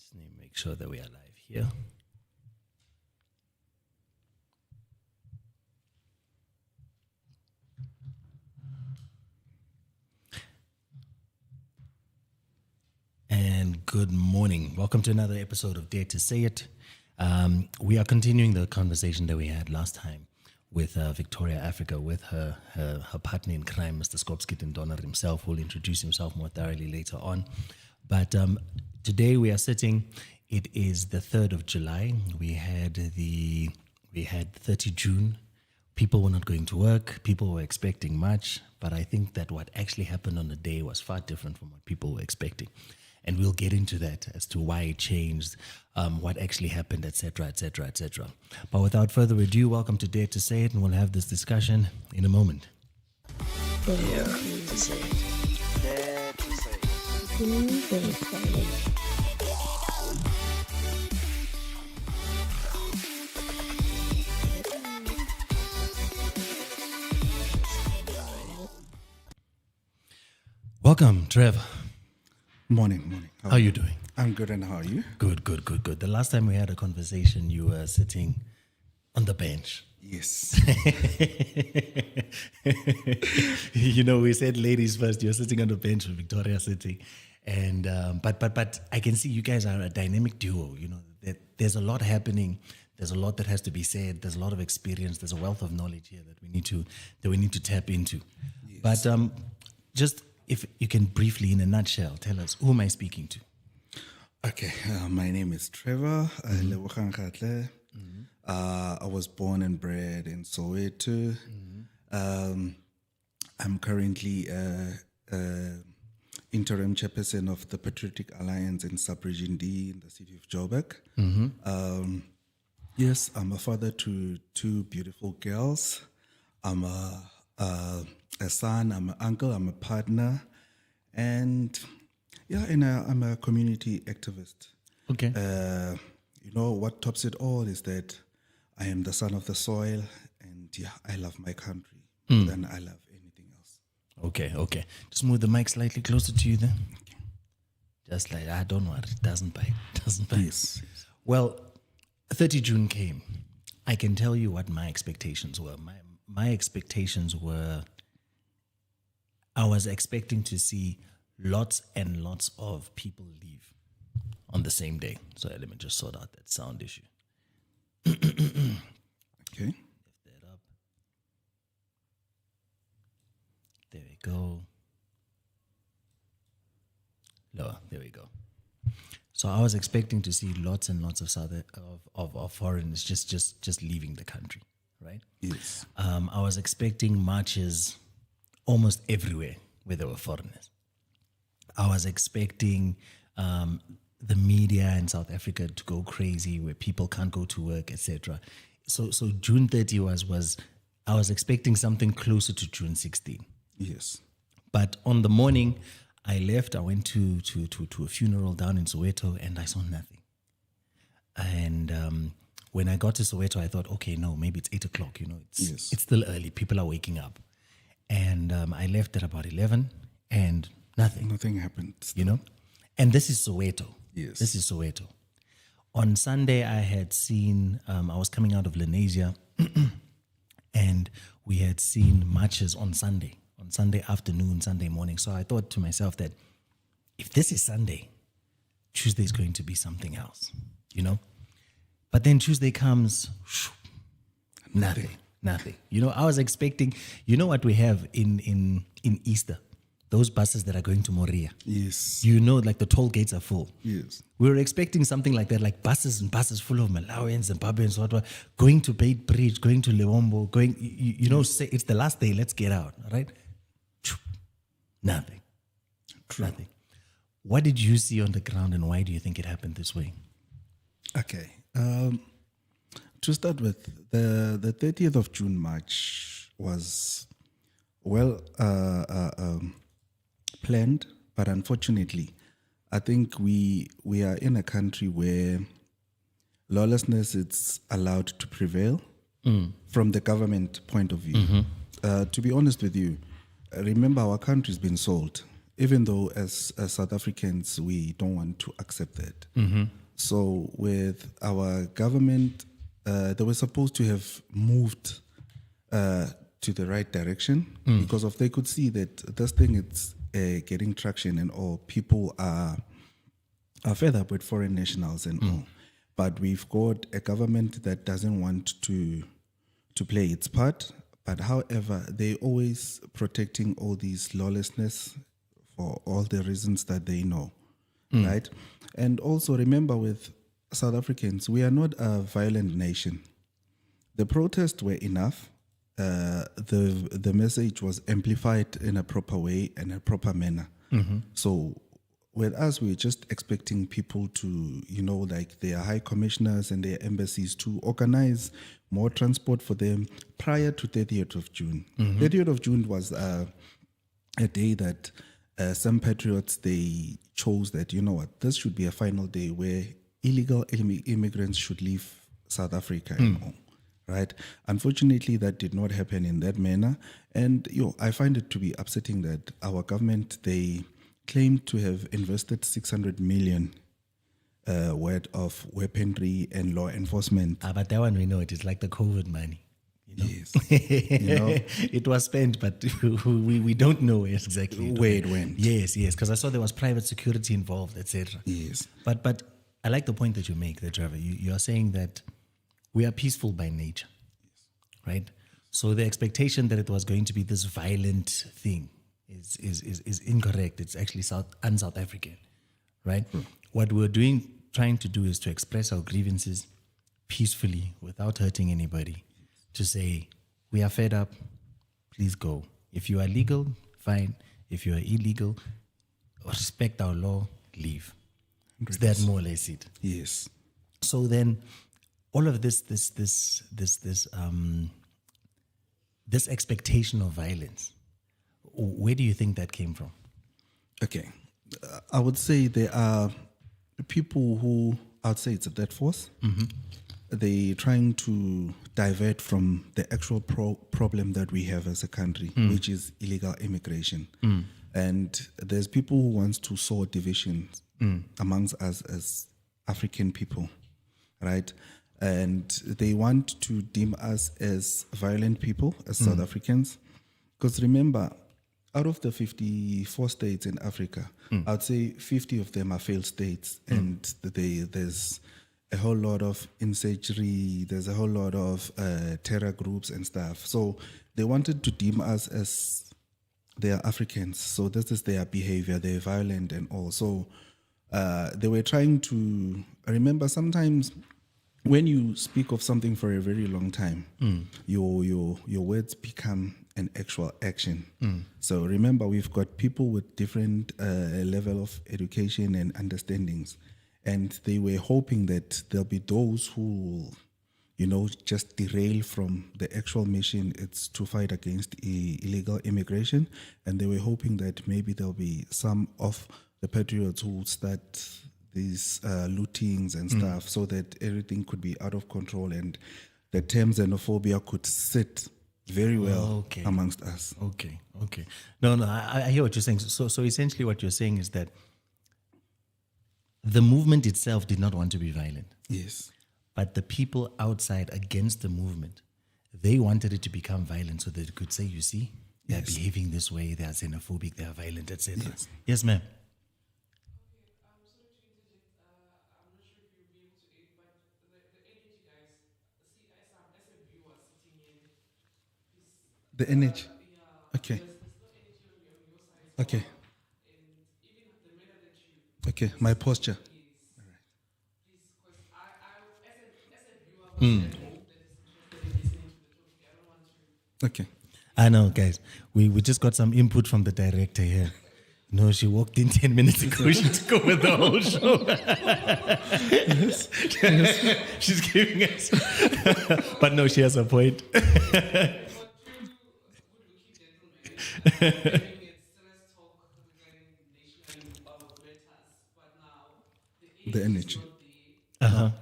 Just need to make sure that we are live here. And good morning. Welcome to another episode of Dare to Say It. We are continuing the conversation that we had last time with Victoria Africa, with her partner in crime, Mr Skop, Skiet and Donder himself, who will introduce himself more thoroughly later on. But today we are sitting, it is the 3rd of July. We had 30 June. People were not going to work. People were expecting much. But I think that what actually happened on the day was far different from what people were expecting. And we'll get into that as to why it changed, what actually happened, etc., etc., etc. But without further ado, welcome to Dare to Say It, and we'll have this discussion in a moment. Dare to say it. Dare to say it. Welcome, Trevor. Morning. How are you doing? I'm good, and how are you? Good. The last time we had a conversation, you were sitting on the bench. Yes. You know, we said ladies first. You're sitting on the bench with Victoria sitting, and but I can see you guys are a dynamic duo. You know, that there's a lot happening. There's a lot that has to be said. There's a lot of experience. There's a wealth of knowledge here that we need to tap into. Yes. But just if you can briefly, in a nutshell, tell us, who am I speaking to? Okay, my name is Trevor. I was born and bred in Soweto. I'm currently interim chairperson of the Patriotic Alliance in Sub-Region D in the city of Joburg. Yes, I'm a father to two beautiful girls. I'm a son, I'm an uncle, I'm a partner, and I'm a community activist. Okay. You know, what tops it all is that I am the son of the soil, and I love my country more than I love anything else. Okay. Just move the mic slightly closer to you then. Okay. Just like, don't worry, it doesn't bite. Yes. Well, 30 June came. I can tell you what my expectations were. My expectations were, I was expecting to see lots and lots of people leave on the same day. So let me just sort out that sound issue. Okay. Lift that up. There we go. Lower. There we go. So I was expecting to see lots and lots of foreigners just leaving the country, right? Yes. I was expecting marches almost everywhere where there were foreigners. I was expecting the media in South Africa to go crazy, where people can't go to work, etc. So June 30 was I was expecting something closer to June 16. Yes. But on the morning I left, I went to a funeral down in Soweto, and I saw nothing. And when I got to Soweto, I thought, okay, no, maybe it's 8 o'clock. You know, it's still early. People are waking up. And I left at about 11, and nothing. Nothing happened. You know? And this is Soweto. Yes. This is Soweto. On Sunday, I had seen, I was coming out of Lenasia, and we had seen marches on Sunday afternoon, Sunday morning. So I thought to myself that if this is Sunday, Tuesday is going to be something else, you know? But then Tuesday comes, nothing. You know, I was expecting, you know what we have in Easter? Those buses that are going to Moria. Yes. You know, like the toll gates are full. Yes. We were expecting something like that, like buses and buses full of Malawians, Zimbabweans, whatever, going to Bait Bridge, going to Lewombo, you know, say it's the last day, let's get out, right? Nothing. True. Nothing. What did you see on the ground, and why do you think it happened this way? Okay. To start with, the 30th of June march was planned, but unfortunately, I think we are in a country where lawlessness is allowed to prevail from the government point of view. To be honest with you, remember our country's been sold even though as South Africans, we don't want to accept that. So with our government, they were supposed to have moved to the right direction because if they could see that this thing is getting traction and all, people are fed up with foreign nationals and all. But we've got a government that doesn't want to play its part. But however, they're always protecting all these lawlessness for all the reasons that they know, right? And also remember with South Africans, we are not a violent nation. The protests were enough. The message was amplified in a proper way and a proper manner. So with us, we're just expecting people to, like their high commissioners and their embassies to organize more transport for them prior to 30th of June. 30th of June was a day that some patriots, they chose that, this should be a final day where illegal immigrants should leave South Africa and all, right? Unfortunately, that did not happen in that manner. And I find it to be upsetting that our government, they claim to have invested 600 million worth of weaponry and law enforcement. But that one we know it is like the COVID money. Yes. It was spent, but we don't know exactly where it went. Yes, because I saw there was private security involved, etc. Yes. But I like the point that you make there, Trevor. You are saying that we are peaceful by nature, right? So the expectation that it was going to be this violent thing is incorrect. It's actually un-South African, right? What we're trying to do is to express our grievances peacefully without hurting anybody. To say, we are fed up, please go. If you are legal, fine. If you are illegal, respect our law, leave. Is that more or less it? Yes. So then, all of this expectation of violence, where do you think that came from? Okay. I would say there are people who, I'd say it's a dead force. They're trying to divert from the actual problem that we have as a country, which is illegal immigration. And there's people who want to sow divisions amongst us as African people, right? And they want to deem us as violent people, as South Africans. Because remember, out of the 54 states in Africa, I'd say 50 of them are failed states. And there's a whole lot of insurgency, there's a whole lot of terror groups and stuff. So they wanted to deem us as they are Africans. So this is their behavior, they're violent and all. So they were trying to, remember sometimes when you speak of something for a very long time, your words become an actual action. So remember, we've got people with different level of education and understandings. And they were hoping that there'll be those who, just derail from the actual mission. It's to fight against illegal immigration. And they were hoping that maybe there'll be some of the patriots who would start these lootings and stuff so that everything could be out of control and the term xenophobia could sit very well amongst us. Okay. No, I hear what you're saying. So essentially what you're saying is that the movement itself did not want to be violent. Yes. But the people outside against the movement, they wanted it to become violent so they could say, you see, they're behaving this way, they are xenophobic, they are violent, etc. Yes, ma'am. The energy. Okay. Okay. Okay, my posture. Okay. I know, guys. We just got some input from the director here. No, she walked in 10 minutes ago. She took over the whole show. She's giving us. But no, she has a point. The energy. Uh-huh. Your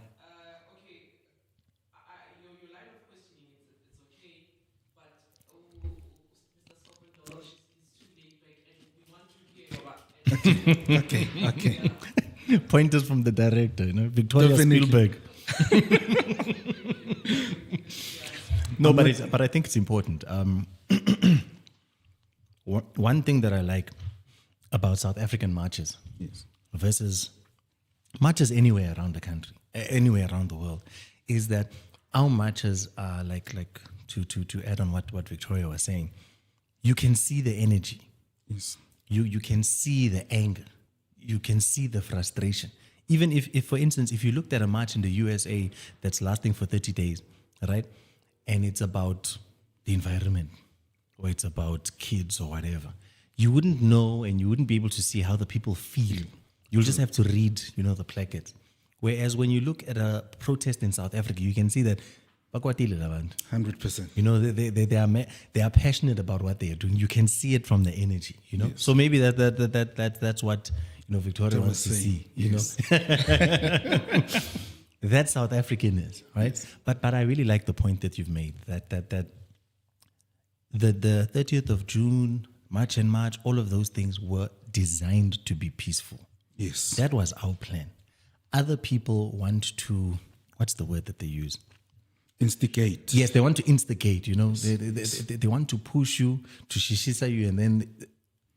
line of questioning, it's okay, but Mr. Skop and Donder is too laid back, and we want to hear Okay. Pointers from the director, Victoria Definitely. Spielberg. No, but I think it's important. One thing that I like about South African marches versus marches anywhere around the country, anywhere around the world, is that our marches are like to add on what Victoria was saying. You can see the energy. Yes. You can see the anger. You can see the frustration. Even if, for instance, if you looked at a march in the USA that's lasting for 30 days, right? And it's about the environment or it's about kids or whatever, you wouldn't know and you wouldn't be able to see how the people feel. You'll just have to read, the placards. Whereas when you look at a protest in South Africa, you can see that 100%. They are passionate about what they are doing. You can see it from the energy, Yes. So maybe that's what Victoria wants to see, That's South Africanness, right? Yes. But I really like the point that you've made that the 30th of June, March and March, all of those things were designed to be peaceful. Yes. That was our plan. Other people want to, what's the word that they use? Instigate. Yes, they want to instigate, They want to push you, to shishisa you, and then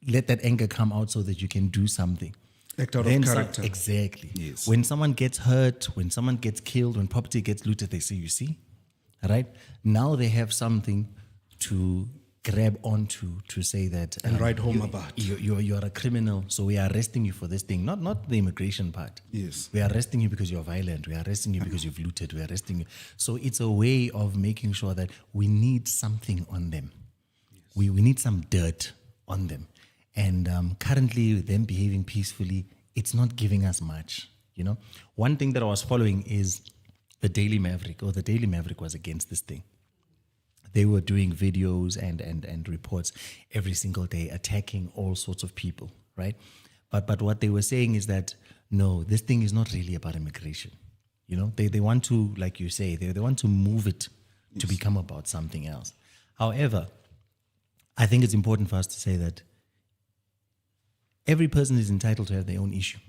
let that anger come out so that you can do something. Act out Then of character. Exactly. Yes. When someone gets hurt, when someone gets killed, when property gets looted, they say, you see, right? Now they have something to grab onto to say that And write home about. You're a criminal, so we are arresting you for this thing. Not the immigration part. Yes. We are arresting you because you're violent. We are arresting you because you've looted. We are arresting you. So it's a way of making sure that we need something on them. Yes. We need some dirt on them. And currently, with them behaving peacefully, it's not giving us much. One thing that I was following is the Daily Maverick, or the Daily Maverick was against this thing. They were doing videos and reports every single day, attacking all sorts of people, right? But what they were saying is that, no, this thing is not really about immigration. They want to, like you say, they want to move it to become about something else. However, I think it's important for us to say that every person is entitled to have their own issue.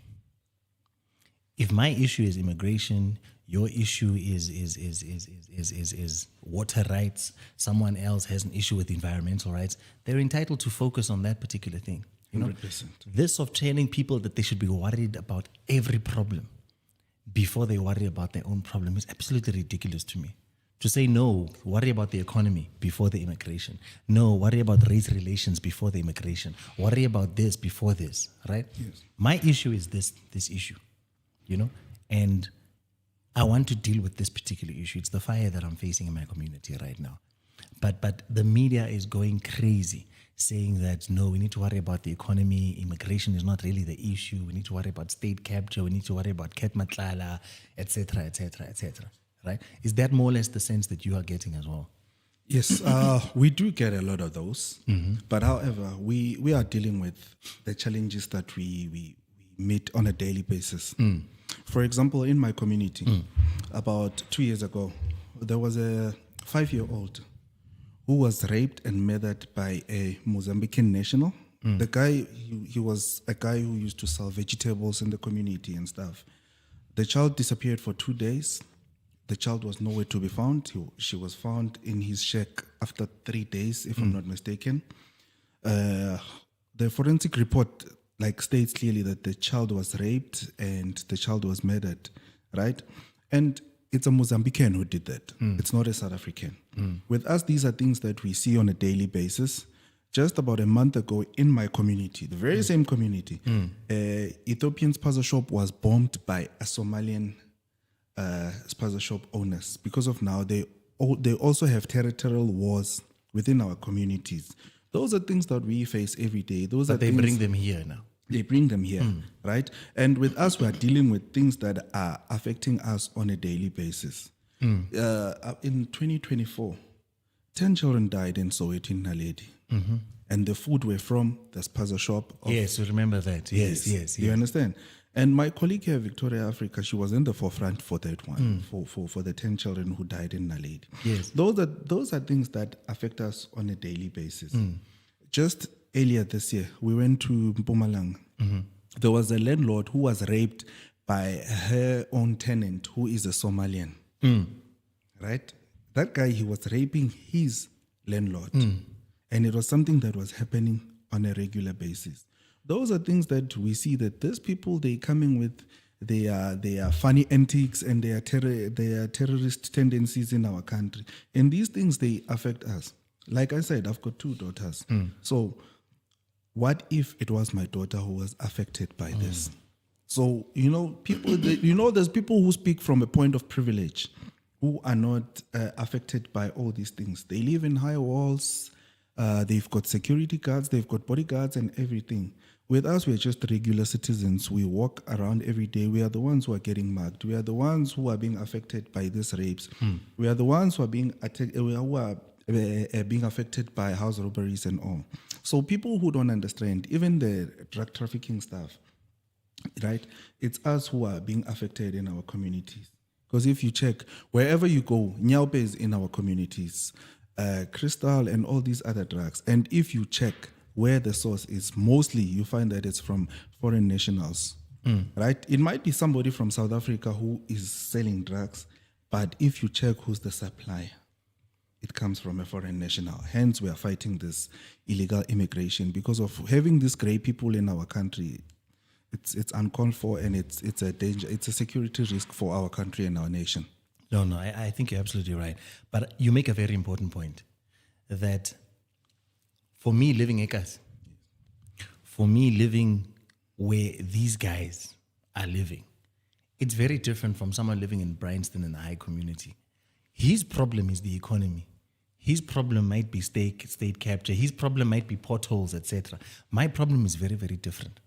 If my issue is immigration, your issue is water rights, someone else has an issue with environmental rights, they're entitled to focus on that particular thing. 100%. This of telling people that they should be worried about every problem before they worry about their own problem is absolutely ridiculous to me. To say, no, worry about the economy before the immigration. No, worry about race relations before the immigration. Worry about this before this, right? Yes. My issue is this issue, and I want to deal with this particular issue. It's the fire that I'm facing in my community right now. But the media is going crazy, saying that, no, we need to worry about the economy. Immigration is not really the issue. We need to worry about state capture. We need to worry about Ket Matlala, etc., etc., etc. Right? Is that more or less the sense that you are getting as well? Yes, we do get a lot of those. Mm-hmm. But however, we are dealing with the challenges that we meet on a daily basis. Mm. For example, in my community, about 2 years ago, there was a 5-year-old who was raped and murdered by a Mozambican national. The guy, he was a guy who used to sell vegetables in the community and stuff. The child disappeared for 2 days. The child was nowhere to be found. She was found in his shack after 3 days, if I'm not mistaken. The forensic report states clearly that the child was raped and the child was murdered, right? And it's a Mozambican who did that. It's not a South African. With us, these are things that we see on a daily basis. Just about a month ago in my community, the very same community, Ethiopian spaza shop was bombed by a Somalian spaza shop owners. Because of now, they also have territorial wars within our communities. Those are things that we face every day. They bring them here now. They bring them here, right? And with us, we are dealing with things that are affecting us on a daily basis. In 2024, 10 children died in Soweto in Naledi. Mm-hmm. And the food were from the spaza shop. Yes, you remember that. Yes. You understand? And my colleague here, Victoria Africa, she was in the forefront for that one, for the 10 children who died in Naledi. Yes. Those are things that affect us on a daily basis. Just earlier this year, we went to Mpumalanga. There was a landlord who was raped by her own tenant, who is a Somalian. Right? That guy, he was raping his landlord. And it was something that was happening on a regular basis. Those are things that we see that these people, they coming with their funny antics and their terrorist tendencies in our country. And these things, they affect us. Like I said, I've got 2 daughters. So what if it was my daughter who was affected by this? So, people, there's people who speak from a point of privilege who are not affected by all these things. They live in high walls. They've got security guards. They've got bodyguards and everything. With us, we're just regular citizens. We walk around every day. We are the ones who are getting mugged. We are the ones who are being affected by these rapes. We are the ones who are being being affected by house robberies and all. So people who don't understand, even the drug trafficking stuff, right? It's us who are being affected in our communities. Because if you check, wherever you go, Nyaupe is in our communities, crystal and all these other drugs. And if you check where the source is, mostly you find that it's from foreign nationals, right? It might be somebody from South Africa who is selling drugs, but if you check who's the supplier, it comes from a foreign national. Hence, we are fighting this illegal immigration because of having these grey people in our country. It's uncalled for, and it's a danger. It's a security risk for our country and our nation. No, I think you're absolutely right. But you make a very important point that for me, living Ekas, for me, living where these guys are living, it's very different from someone living in Bryanston in the high community. His problem is the economy. His problem might be state capture. His problem might be potholes, etc. My problem is very, very different.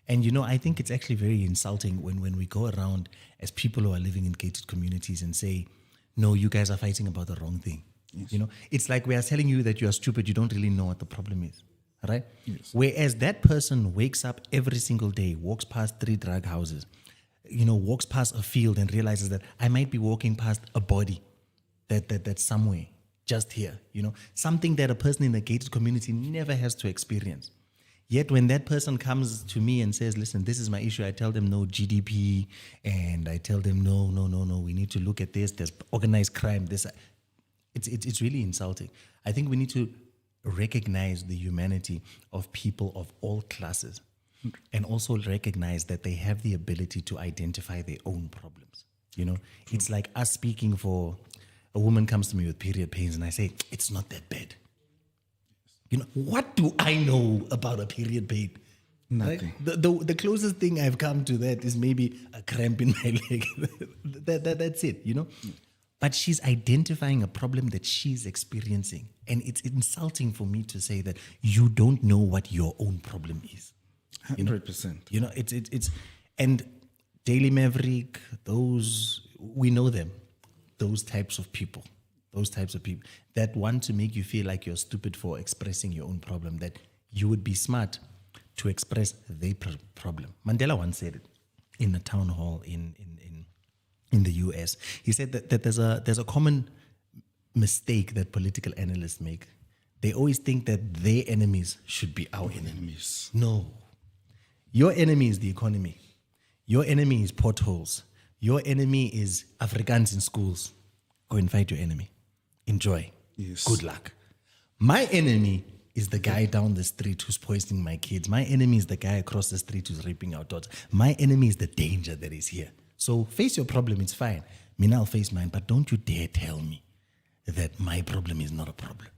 And, I think it's actually very insulting when we go around as people who are living in gated communities and say, no, you guys are fighting about the wrong thing. Yes. It's like we are telling you that you are stupid. You don't really know what the problem is, right? Yes. Whereas that person wakes up every single day, walks past 3 drug houses, walks past a field and realizes that I might be walking past a body that's somewhere just here, something that a person in a gated community never has to experience. Yet when that person comes to me and says, listen, this is my issue, I tell them no GDP, and I tell them no, we need to look at this, there's organized crime, it's really insulting. I think we need to recognize the humanity of people of all classes and also recognize that they have the ability to identify their own problems. It's like us speaking for a woman comes to me with period pains and I say, it's not that bad. What do I know about a period pain? Nothing. Right? The closest thing I've come to that is maybe a cramp in my leg. That's it, But she's identifying a problem that she's experiencing. And it's insulting for me to say that you don't know what your own problem is. 100%. It's and Daily Maverick, we know them. Those types of people that want to make you feel like you're stupid for expressing your own problem, that you would be smart to express their problem. Mandela once said it in a town hall in the US. He said that there's a common mistake that political analysts make. They always think that their enemies should be our enemies. No. Your enemy is the economy. Your enemy is potholes. Your enemy is Afrikaans in schools. Go and fight your enemy. Enjoy. Yes. Good luck. My enemy is the guy down the street who's poisoning my kids. My enemy is the guy across the street who's raping our daughters. My enemy is the danger that is here. So face your problem, it's fine. I'll face mine, but don't you dare tell me that my problem is not a problem.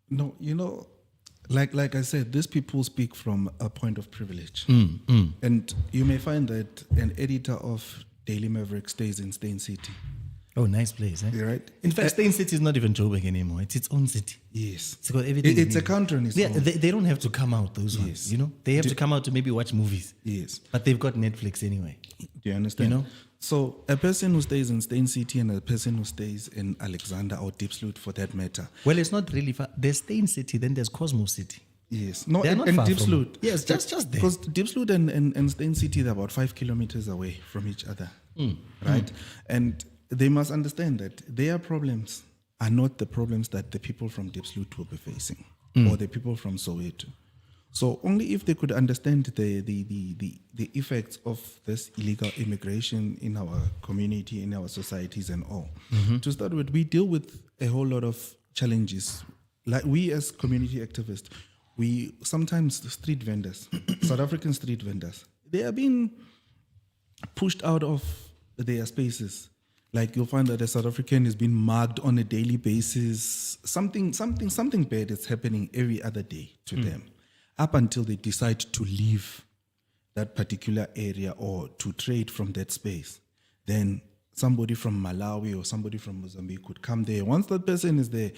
No, like I said, these people speak from a point of privilege. And you may find that an editor of Daily Maverick stays in Stain City. Oh, nice place, eh? You're right. In fact, Stain City is not even Joburg anymore. It's its own city. Yes. It's got everything. It's a country on its own. They don't have to come out, those ones. They have to come out to maybe watch movies. Yes. But they've got Netflix anyway. Do you understand? So a person who stays in Stain City and a person who stays in Alexander or Diepsloot for that matter. Well, it's not really far. There's Stain City, then there's Cosmo City. Yes. No, they're and Diepsloot. Yes, just there. Because Diepsloot and Stain City, they're about 5 kilometers away from each other. Right? And they must understand that their problems are not the problems that the people from Diepsloot will be facing or the people from Soweto. So only if they could understand the effects of this illegal immigration in our community, in our societies and all. To start with, we deal with a whole lot of challenges. Like we as community activists, we sometimes street vendors, South African street vendors, they are being pushed out of their spaces. Like you'll find that a South African is being mugged on a daily basis. Something bad is happening every other day to them, up until they decide to leave that particular area or to trade from that space. Then somebody from Malawi or somebody from Mozambique could come there. Once that person is there,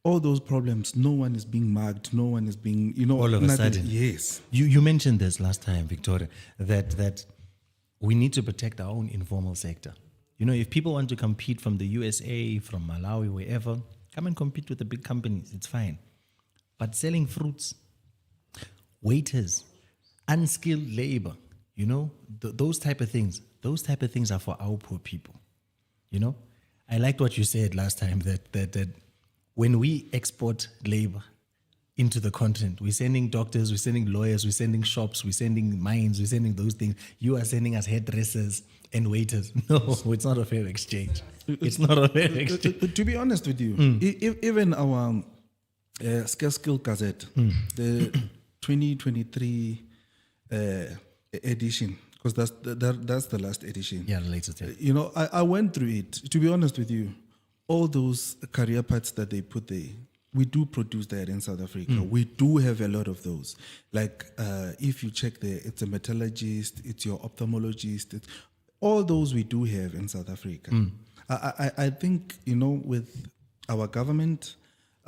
all those problems, no one is being mugged, no one is being, All of a sudden. Yes. You mentioned this last time, Victoria, that we need to protect our own informal sector. If people want to compete from the USA, from Malawi, wherever, come and compete with the big companies. It's fine. But selling fruits, waiters, unskilled labor, those type of things are for our poor people. I liked what you said last time that when we export labor into the continent, we're sending doctors, we're sending lawyers, we're sending shops, we're sending mines, we're sending those things. You are sending us hairdressers and waiters. No, it's not a fair exchange. It's not a fair exchange. To be honest with you, even our Skiet Gazette, the 2023 edition, because that's the last edition. Yeah, the latest. I went through it. To be honest with you, all those career paths that they put there, we do produce that in South Africa. We do have a lot of those. Like if you check there, it's a metallurgist, it's your ophthalmologist, all those we do have in South Africa. I think, with our government,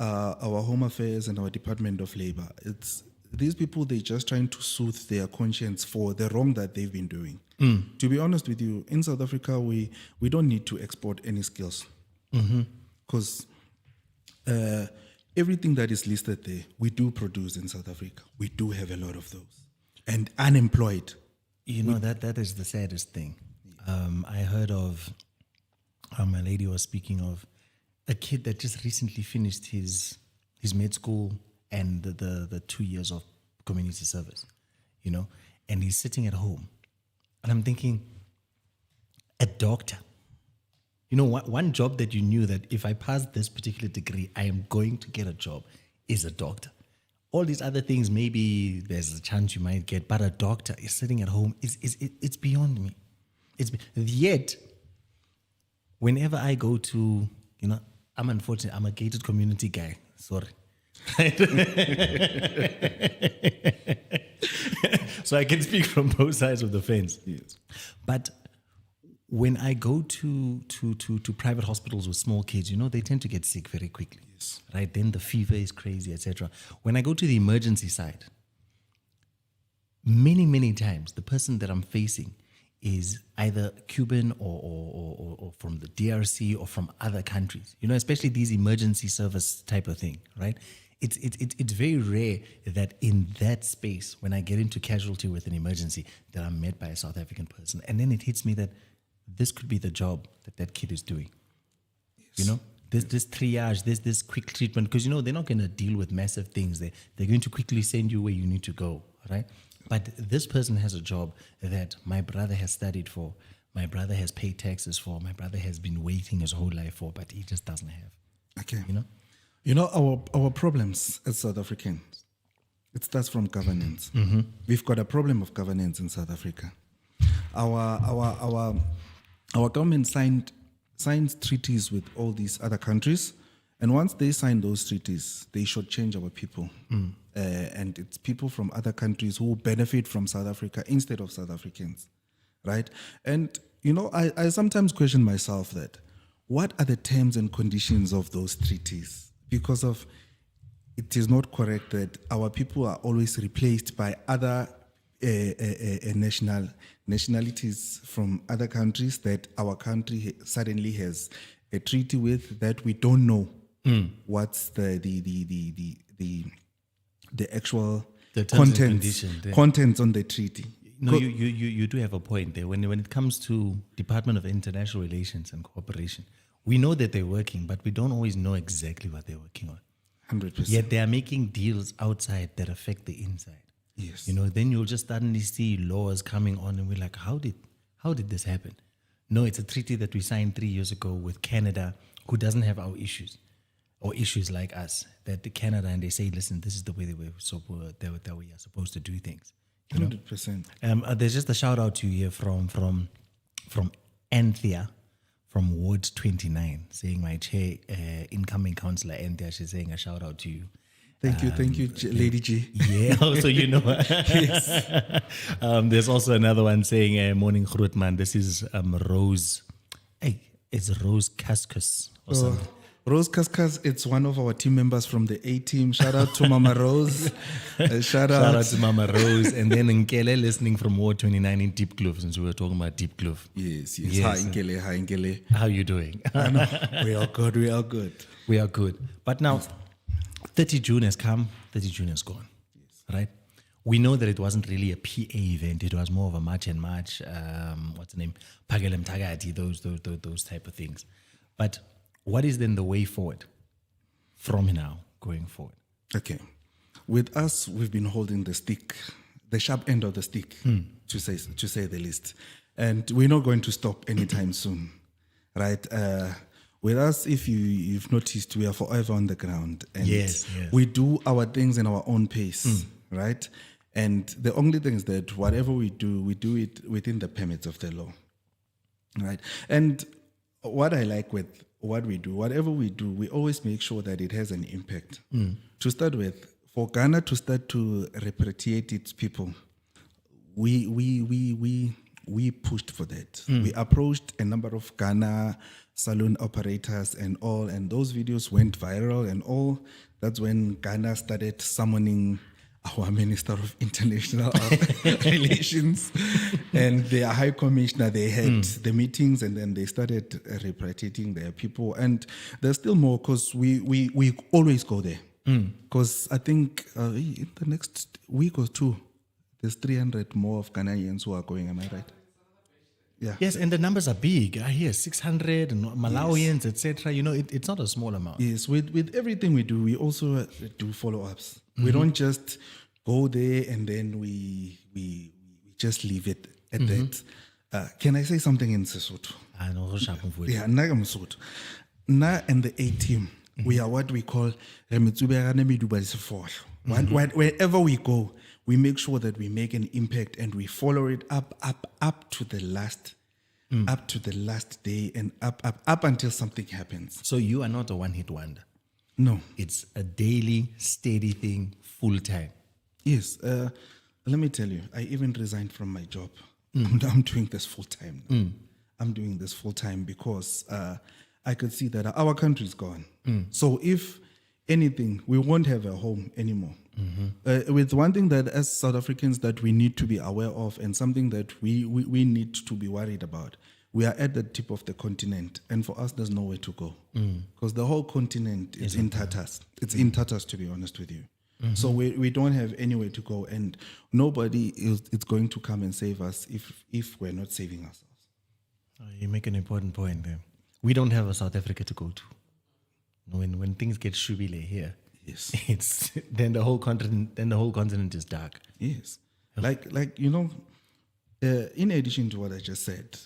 our Home Affairs and our Department of Labor, it's these people, they're just trying to soothe their conscience for the wrong that they've been doing. To be honest with you, in South Africa, we don't need to export any skills. Because everything that is listed there, we do produce in South Africa. We do have a lot of those. And unemployed. That is the saddest thing. I heard of, my lady was speaking of a kid that just recently finished his med school and the 2 years of community service, and he's sitting at home. And I'm thinking, a doctor. One job that you knew that if I pass this particular degree, I am going to get a job is a doctor. All these other things, maybe there's a chance you might get, but a doctor is sitting at home. It's beyond me. Yet, whenever I go to, I'm unfortunate, I'm a gated community guy. Sorry. So I can speak from both sides of the fence. Yes. But when I go to private hospitals with small kids, they tend to get sick very quickly. Yes. Right? Then the fever is crazy, etc. When I go to the emergency side, many, many times the person that I'm facing is either Cuban or from the DRC or from other countries. Especially these emergency service type of thing, right? It's very rare that in that space, when I get into casualty with an emergency, that I'm met by a South African person. And then it hits me that this could be the job that kid is doing. Yes. This triage, this quick treatment, because they're not going to deal with massive things. They're going to quickly send you where you need to go, right? But this person has a job that my brother has studied for, my brother has paid taxes for, my brother has been waiting his whole life for, but he just doesn't have. Okay. Our problems as South Africans, it starts from governance. We've got a problem of governance in South Africa. Our government signed treaties with all these other countries, and once they sign those treaties, they should change our people. And it's people from other countries who benefit from South Africa instead of South Africans, right? And, I sometimes question myself that, what are the terms and conditions of those treaties? Because it is not correct that our people are always replaced by other nationalities from other countries that our country suddenly has a treaty with that we don't know what's the actual contents on the treaty. No, you do have a point there. When it comes to Department of International Relations and Cooperation, we know that they're working, but we don't always know exactly what they're working on. 100%. Yet they are making deals outside that affect the inside. Yes. Then you'll just suddenly see laws coming on, and we're like, how did this happen? No, it's a treaty that we signed 3 years ago with Canada, who doesn't have our issues or issues like us. That the Canada, and they say, listen, this is the way that we are supposed to do things. 100%. There's just a shout out to you here from Anthea from Ward 29, saying my chair, incoming councillor Anthea, she's saying a shout out to you. Thank you, Lady G. Yeah, also Yes. There's also another one saying, morning Grootman, this is Rose. Hey, it's Rose Cascus or something. Rose Cascas, it's one of our team members from the A team. Shout out to Mama Rose. Shout out to Mama Rose. And then Nkele listening from Ward 29 in Deep Kloof, since we were talking about Deep Kloof. Yes. Hi Nkele. How you doing? I know. We are good. But now, 30 June has come, 30 June has gone, right? We know that it wasn't really a PA event. It was more of a march and march, what's the name? Pagelem Tagati, those type of things. But what is then the way forward from now going forward? Okay. With us, we've been holding the stick, the sharp end of the stick, to say the least. And we're not going to stop anytime soon, right? With us, if you've noticed, we are forever on the ground. And yes. We do our things in our own pace, right? And the only thing is that whatever we do it within the permits of the law, right? And what I like with what we do, whatever we do, we always make sure that it has an impact. To start with, for Ghana to start to repatriate its people, we pushed for that. We approached a number of Ghana saloon operators and all, and those videos went viral and all. That's when Ghana started summoning our Minister of International Relations and their High Commissioner. They had the meetings, and then they started repatriating their people. And there's still more, because we always go there. Because I think in the next week or two, there's 300 more of Ghanaians who are going. Am I right? Yeah. Yes, and the numbers are big. I hear 600 and Malawians, etc. It's not a small amount. Yes, with everything we do, we also do follow-ups. We don't just go there and then we just leave it at that. Can I say something in Sesotho? I know. Yeah, Naga Msotho. Na and the A team, we are what we call wherever we go, we make sure that we make an impact and we follow it up to the last day, and up until something happens. So you are not a one-hit wonder. No. It's a daily, steady thing, full-time. Yes. Let me tell you, I even resigned from my job. I'm doing this full-time now. I'm doing this full-time because I could see that our country is gone. So if anything, we won't have a home anymore. With one thing that as South Africans that we need to be aware of, and something that we need to be worried about, we are at the tip of the continent, and for us there's nowhere to go, because the whole continent is in tatters. It's in tatters, to be honest with you. So we don't have anywhere to go, and nobody is going to come and save us if we're not saving ourselves. You make an important point there. We don't have a South Africa to go to. When things get shubile here, yes, it's then the whole continent is dark. Yes, in addition to what I just said,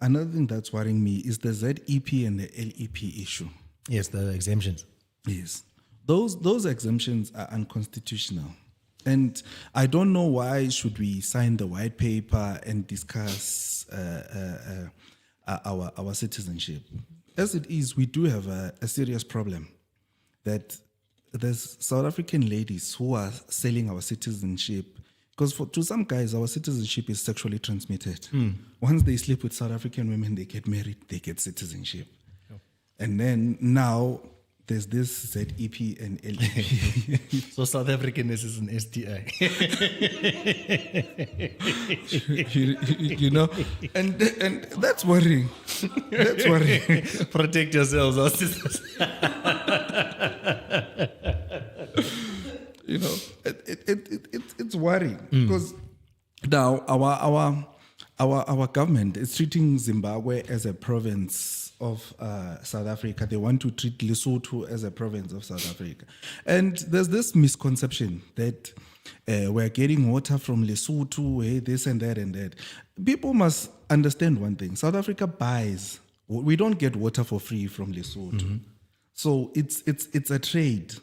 another thing that's worrying me is the ZEP and the LEP issue. Yes, the exemptions. Yes, those exemptions are unconstitutional, and I don't know why should we sign the white paper and discuss our citizenship. As it is, we do have a serious problem that there's South African ladies who are selling our citizenship, because to some guys, our citizenship is sexually transmitted. Once they sleep with South African women, they get married, they get citizenship. And then now there's this ZEP and LEP. So South Africanness is an STI. and that's worrying. That's worrying. Protect yourselves, our sisters. It's worrying, because now our government is treating Zimbabwe as a province of South Africa. They want to treat Lesotho as a province of South Africa. And there's this misconception that we're getting water from Lesotho, hey, this and that and that. People must understand one thing. South Africa buys. We don't get water for free from Lesotho. So it's a trade.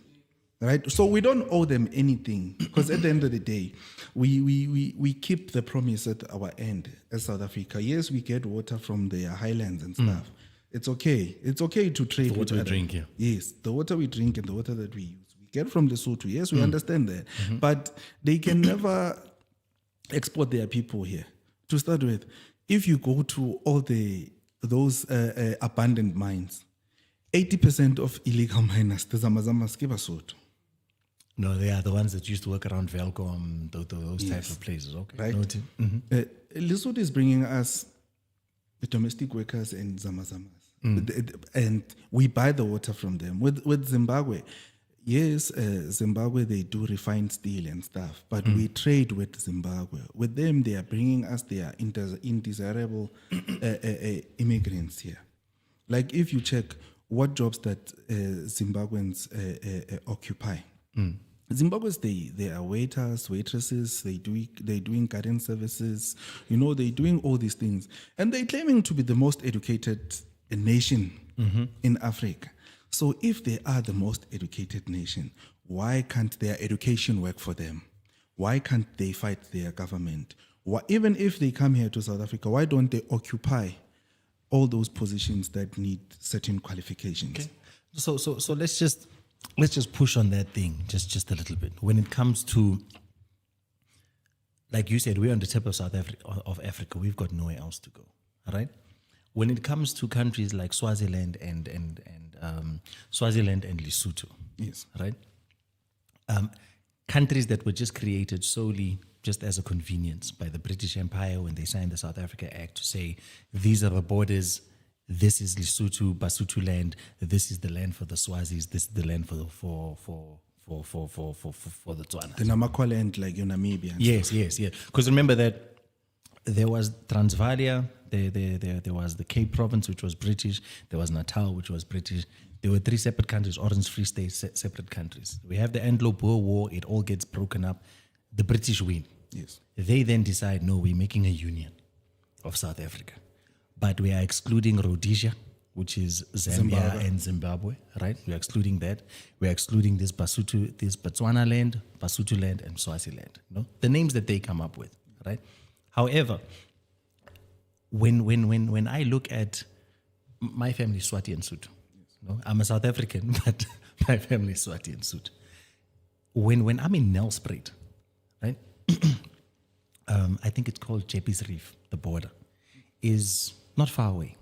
Right, so we don't owe them anything because at the end of the day, we keep the promise at our end as South Africa. Yes, we get water from the highlands and stuff. It's okay. It's okay to trade The water with we other- drink here. Yes, the water we drink and the water that we use. We get from Lesotho. Yes, we understand that. But they can never export their people here. To start with, if you go to all those abandoned mines, 80% of illegal miners, the Zamazamas ke Basotho. No, they are the ones that used to work around Velcom, those types of places. Okay. Right. Noted. Lesotho is bringing us the domestic workers and Zamazamas. And we buy the water from them. With Zimbabwe, yes, Zimbabwe, they do refined steel and stuff, but we trade with Zimbabwe. With them, they are bringing us their undesirable immigrants here. Like if you check what jobs that Zimbabweans occupy, Zimbabweans, they are waiters, waitresses, they're doing garden services, they're doing all these things. And they're claiming to be the most educated nation in Africa. So if they are the most educated nation, why can't their education work for them? Why can't they fight their government? Even if they come here to South Africa, why don't they occupy all those positions that need certain qualifications? Okay. So let's just push on that thing just a little bit. When it comes to, like you said, we're on the tip of Africa. We've got nowhere else to go. All right. When it comes to countries like Swaziland and Lesotho, Yes. right? Countries that were just created solely just as a convenience by the British Empire when they signed the South Africa Act to say these are the borders. This is Lesotho, Basotho land. This is the land for the Swazis. This is the land for the Tswana. The Namakwa land, like Namibia. Yes. Because remember that there was Transvalia, there was the Cape Province, which was British. There was Natal, which was British. There were 3 separate countries, Orange Free State, separate countries. We have the Anglo-Boer War. It all gets broken up. The British win. Yes. They then decide, no, we're making a union of South Africa. But we are excluding Rhodesia, which is Zambia and Zimbabwe, right? We're excluding that. We're excluding this Botswana land, Basotho land, and Swaziland. No? The names that they come up with, right? However, when I look at my family, Swati and Sotho, no? I'm a South African, but my family is Swati and Sotho. When I'm in Nelspruit, right? I think it's called Jeppes Reef, the border, is not far away.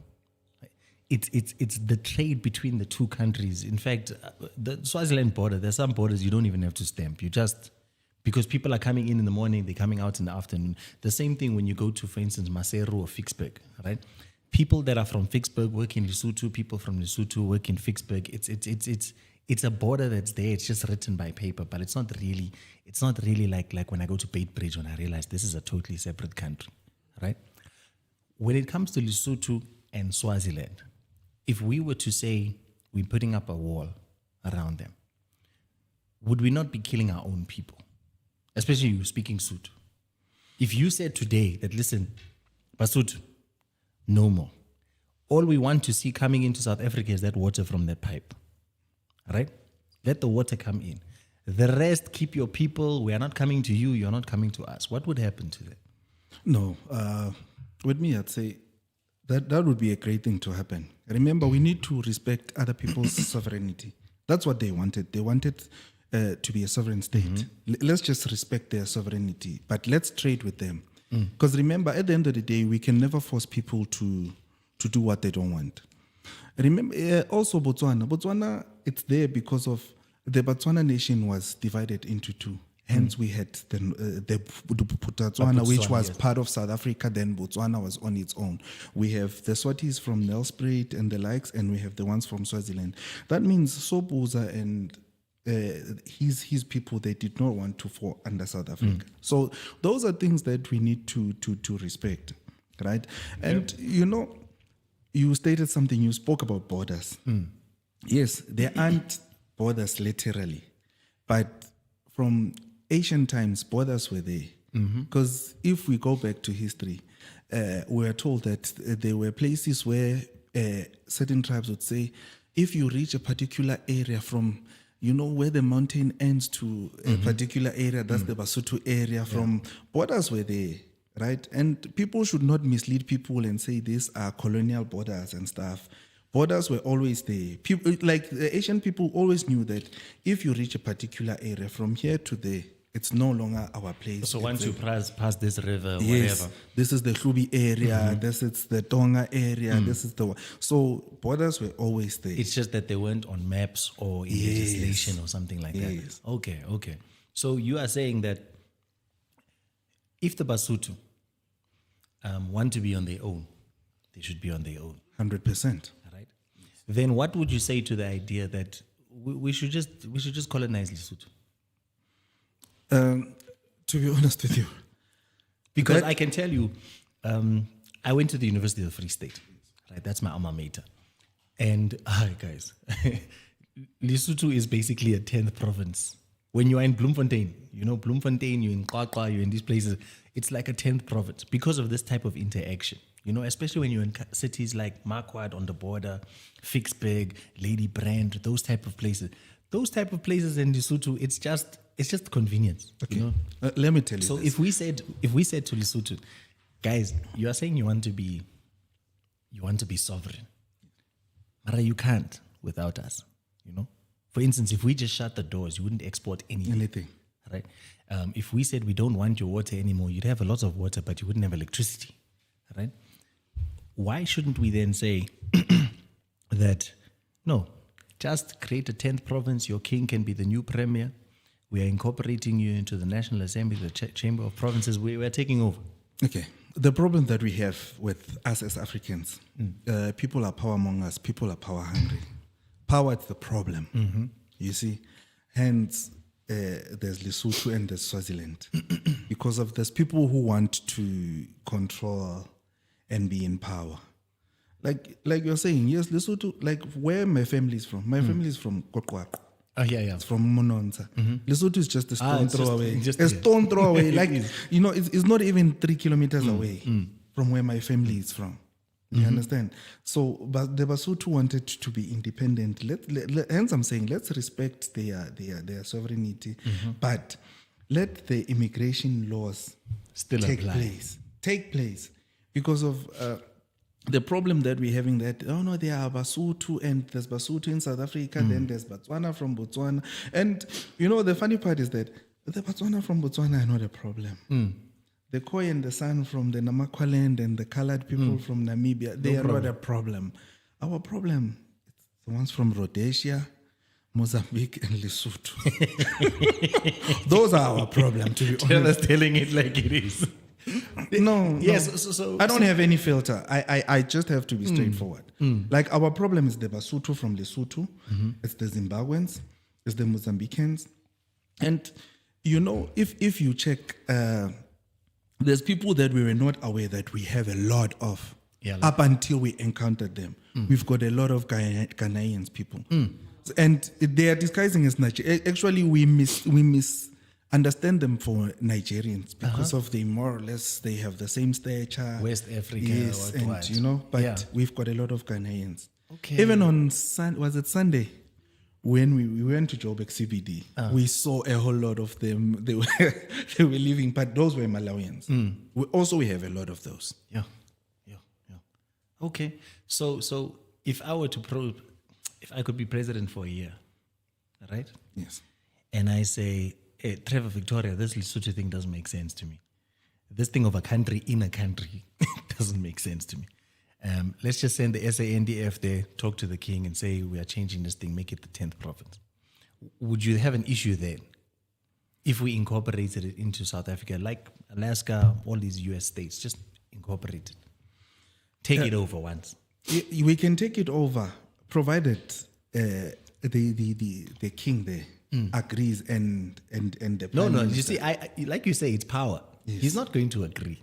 It's the trade between the two countries. In fact, the Swaziland border, there's some borders you don't even have to stamp. You just, because people are coming in the morning, they're coming out in the afternoon. The same thing when you go to, for instance, Maseru or Vicksburg, right? People that are from Vicksburg work in Lesotho, people from Lesotho work in Vicksburg. It's a border that's there. It's just written by paper, but it's not really like when I go to Bait Bridge when I realize this is a totally separate country, right? When it comes to Lesotho and Swaziland, if we were to say we're putting up a wall around them, would we not be killing our own people? Especially you speaking Sotho. If you said today that, listen, Basotho, no more. All we want to see coming into South Africa is that water from that pipe, right? Let the water come in. The rest, keep your people. We are not coming to you. You're not coming to us. What would happen to them? No. With me, I'd say that would be a great thing to happen. Remember, we need to respect other people's sovereignty. That's what they wanted. They wanted to be a sovereign state. Let's just respect their sovereignty, but let's trade with them. Because remember, at the end of the day, we can never force people to do what they don't want. Remember, also Botswana. Botswana, it's there because of the Botswana nation was divided into 2. Hence, we had the Botswana, which was part of South Africa. Then Botswana was on its own. We have the Swatis from Nelspruit and the likes, and we have the ones from Swaziland. That means Sobhuza and his people, they did not want to fall under South Africa. So those are things that we need to respect, right? And you stated something, you spoke about borders. Yes, there aren't borders literally, but from ancient times, borders were there. Because if we go back to history, we are told that there were places where certain tribes would say, if you reach a particular area from, where the mountain ends to a particular area, that's the Basotho area, from borders were there. Right? And people should not mislead people and say these are colonial borders and stuff. Borders were always there. People, like the Asian people always knew that if you reach a particular area from here to there, it's no longer our place. So once you pass this river, yes, whatever. This is the Hlubi area, this is the Tonga area, this is the one. So borders were always there. It's just that they weren't on maps or in legislation or something like that. Okay. So you are saying that if the Basotho want to be on their own, they should be on their own. 100%. Right? Then what would you say to the idea that we should just colonize Lesotho? To be honest with you, because I can tell you, I went to the University of the Free State. Right, that's my alma mater, and guys, Lesotho is basically a 10th province. When you are in Bloemfontein, Bloemfontein, you're in Qaqwa, you're in these places, it's like a 10th province because of this type of interaction. Especially when you're in cities like Marquardt on the border, Vicksburg, Lady Brand, those type of places. Those type of places in Lesotho, it's just convenience. Okay. Let me tell you. So this. if we said to Lesotho, guys, you are saying you want to be sovereign, but you can't without us. For instance, if we just shut the doors, you wouldn't export anything. Right? If we said we don't want your water anymore, you'd have a lot of water, but you wouldn't have electricity. Right? Why shouldn't we then say that, no, just create a 10th province, your king can be the new premier, we are incorporating you into the National Assembly, the Chamber of Provinces, we are taking over. Okay. The problem that we have with us as Africans, people are power mongers, people are power hungry. Power is the problem, you see. Hence, there's Lesotho and there's Swaziland. Because of there's people who want to control and be in power. Like you're saying, yes, Lesotho, like where my family is from. My family is from Qaqwa. Yeah. It's from Mononza. Lesotho is just a stone throw away. A stone throw away. Like, it's not even 3 kilometers away from where my family is from. You understand? So, but the Basotho wanted to be independent. Hence, I'm saying let's respect their sovereignty, but let the immigration laws still take place because of the problem that we're having. That there are Basotho and there's Basotho in South Africa, then there's Botswana from Botswana, and the funny part is that the Botswana from Botswana are not a problem. The Khoi and the San from the Namakwaland and the colored people from Namibia, they are not a problem. Our problem is the ones from Rhodesia, Mozambique, and Lesotho. Those are our problem, to be honest. Telling it like it is. No. Yes. So I don't have any filter. I just have to be straightforward. Like our problem is the Basotho from Lesotho. It's the Zimbabweans. It's the Mozambicans. And if you check. There's people that we were not aware that we have a lot of up until we encountered them. We've got a lot of Ghanaians people. And they are disguising as Nigerians. Actually, we misunderstand them for Nigerians because of more or less, they have the same stature. West Africa. Yes, but we've got a lot of Ghanaians. Okay. Even on Sunday? When we went to Joburg CBD, we saw a whole lot of them. They were leaving, but those were Malawians. We have a lot of those. Yeah. Okay. So if I were if I could be president for a year, right? Yes. And I say, hey, Trevor, Victoria, this Lesotho thing doesn't make sense to me. This thing of a country in a country doesn't make sense to me. Let's just send the SANDF there, talk to the king and say, we are changing this thing, make it the 10th province. Would you have an issue then if we incorporated it into South Africa, like Alaska, all these US states, just incorporate it? Take it over once. We can take it over, provided the king there agrees and the No, you see, like you say, it's power. Yes. He's not going to agree.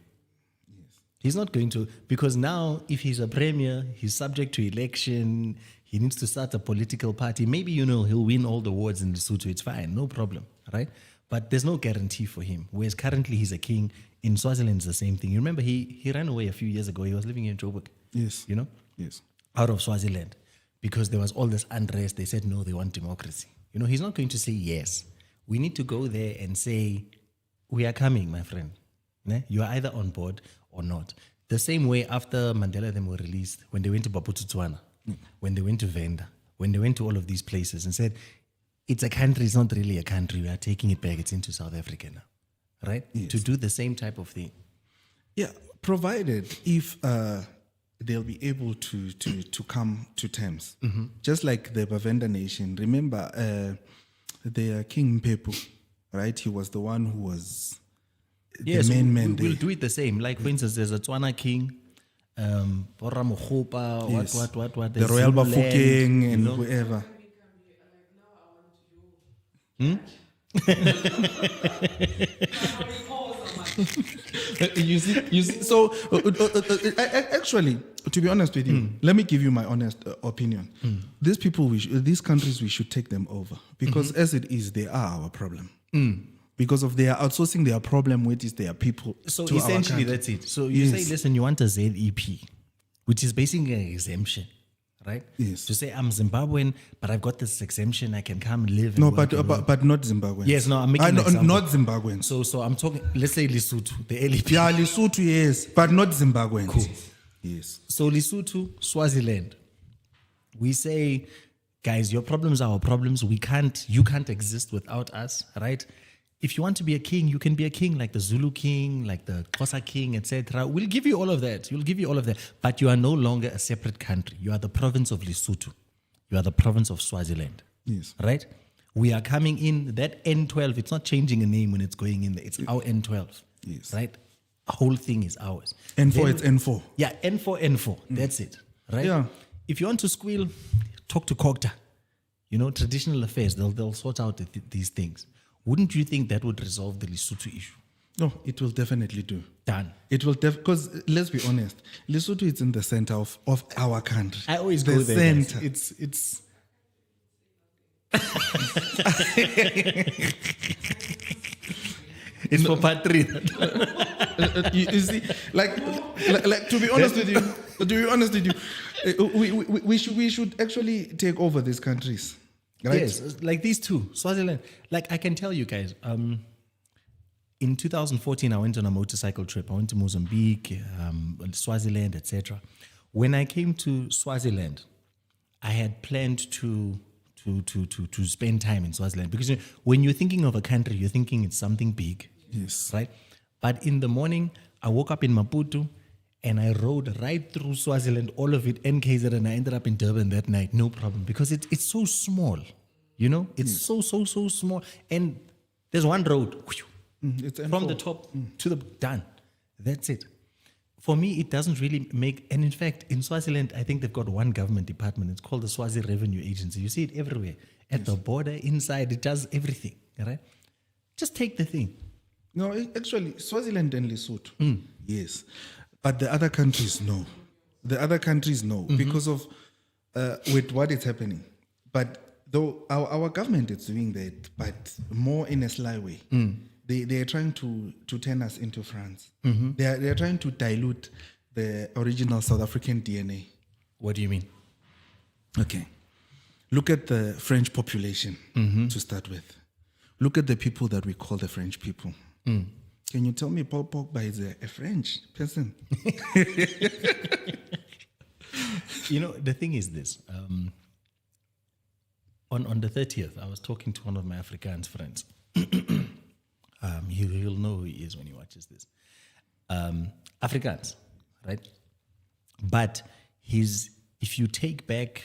Yes. He's not going to, because now if he's a premier, he's subject to election, he needs to start a political party. Maybe, he'll win all the awards in Lesotho. It's fine, no problem, right? But there's no guarantee for him. Whereas currently he's a king. In Swaziland, it's the same thing. You remember he ran away a few years ago. He was living in Joburg. Yes. Yes. Out of Swaziland. Because there was all this unrest. They said, no, they want democracy. He's not going to say yes. We need to go there and say, we are coming, my friend. You are either on board or not. The same way after Mandela them were released, when they went to Botswana, when they went to Venda, when they went to all of these places and said, it's a country, it's not really a country, we are taking it back, it's into South Africa now. Right? Yes. To do the same type of thing. Yeah, provided if they'll be able to come to terms. Mm-hmm. Just like the Bavenda nation. Remember, their King Mpepu, right? He was the one who was the main man there. We'll do it the same. Like, for instance, there's a Tswana king, Bora Mokgopa, Yes. what. The Royal Zululand, Bafokeng and whoever. You see. So, actually, to be honest with you, let me give you my honest opinion. These people, these countries, we should take them over because, as it is, they are our problem. Because of their outsourcing their problem, which is their people. So to essentially, our country. that's it. So you say, listen, you want a ZEP, which is basically an exemption. Right? Yes. To say I'm Zimbabwean, but I've got this exemption, I can come live. And No, work but not Zimbabwean. Yes, no, I'm making an example. not Zimbabwean. So I'm talking. Let's say Lesotho, the LEP. Yeah, Lesotho, yes, but not Zimbabwean. Cool. Yes. So Lesotho, Swaziland, we say, guys, your problems are our problems. You can't exist without us, right? If you want to be a king, you can be a king like the Zulu king, like the Xhosa king, etc. We'll give you all of that. We'll give you all of that. But you are no longer a separate country. You are the province of Lesotho. You are the province of Swaziland. Yes. Right? We are coming in, that N12, it's not changing a name when it's going in there. It's our N12. Yes. Right? The whole thing is ours. N4, Then- it's N4. Yeah, N4. That's it. Right? Yeah. If you want to squeal, talk to Cogta. Traditional affairs, they'll sort out these things. Wouldn't you think that would resolve the Lesotho issue? No, it will definitely do. Done. It will because let's be honest, Lesotho is in the center of our country. I always the go there. guys. center. It's it's for Patriotic. you see, like to be honest with you, we should actually take over these countries, right? Yes, like these two, Swaziland. Like I can tell you guys, in 2014, I went on a motorcycle trip. I went to Mozambique, Swaziland, etc. When I came to Swaziland, I had planned to spend time in Swaziland because when you're thinking of a country, you're thinking it's something big. Yes. Right? But in the morning, I woke up in Maputo and I rode right through Swaziland, all of it, NKZ, and I ended up in Durban that night, no problem, because it's so small, It's so small. And there's one road, It's from the top to the done. That's it. For me, it doesn't really make, and in fact, in Swaziland, I think they've got one government department. It's called the Swazi Revenue Agency. You see it everywhere. At the border, inside, it does everything, right? Just take the thing. No, actually, Swaziland and Lesotho, yes. But the other countries, no. The other countries, no, because of with what is happening. But though our government is doing that, but more in a sly way. They are trying to turn us into France. They are trying to dilute the original South African DNA. What do you mean? Okay. Look at the French population to start with. Look at the people that we call the French people. Can you tell me Paul Pogba is a French person? The thing is this. On the 30th, I was talking to one of my Afrikaans friends. He'll know who he is when he watches this. Afrikaans, right? But if you take back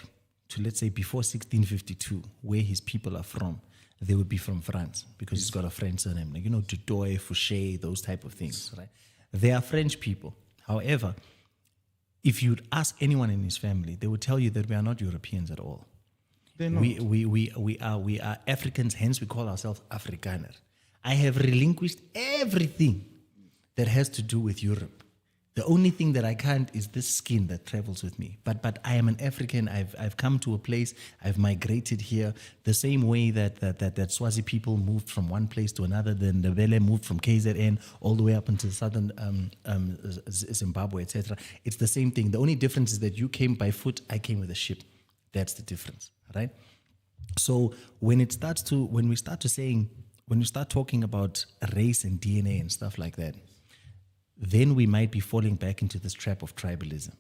to, let's say, before 1652, where his people are from, they would be from France because he's got a French surname. Like, Dutoy, Fouché, those type of things, right? They are French people. However, if you'd ask anyone in his family, they would tell you that we are not Europeans at all. They're not. We are Africans, hence we call ourselves Afrikaner. I have relinquished everything that has to do with Europe. The only thing that I can't is this skin that travels with me. But I am an African. I've come to a place. I've migrated here the same way that Swazi people moved from one place to another. Then the Ndebele moved from KZN all the way up into southern Zimbabwe, etc. It's the same thing. The only difference is that you came by foot. I came with a ship. That's the difference, right? So when we start talking about race and DNA and stuff like that, then we might be falling back into this trap of tribalism.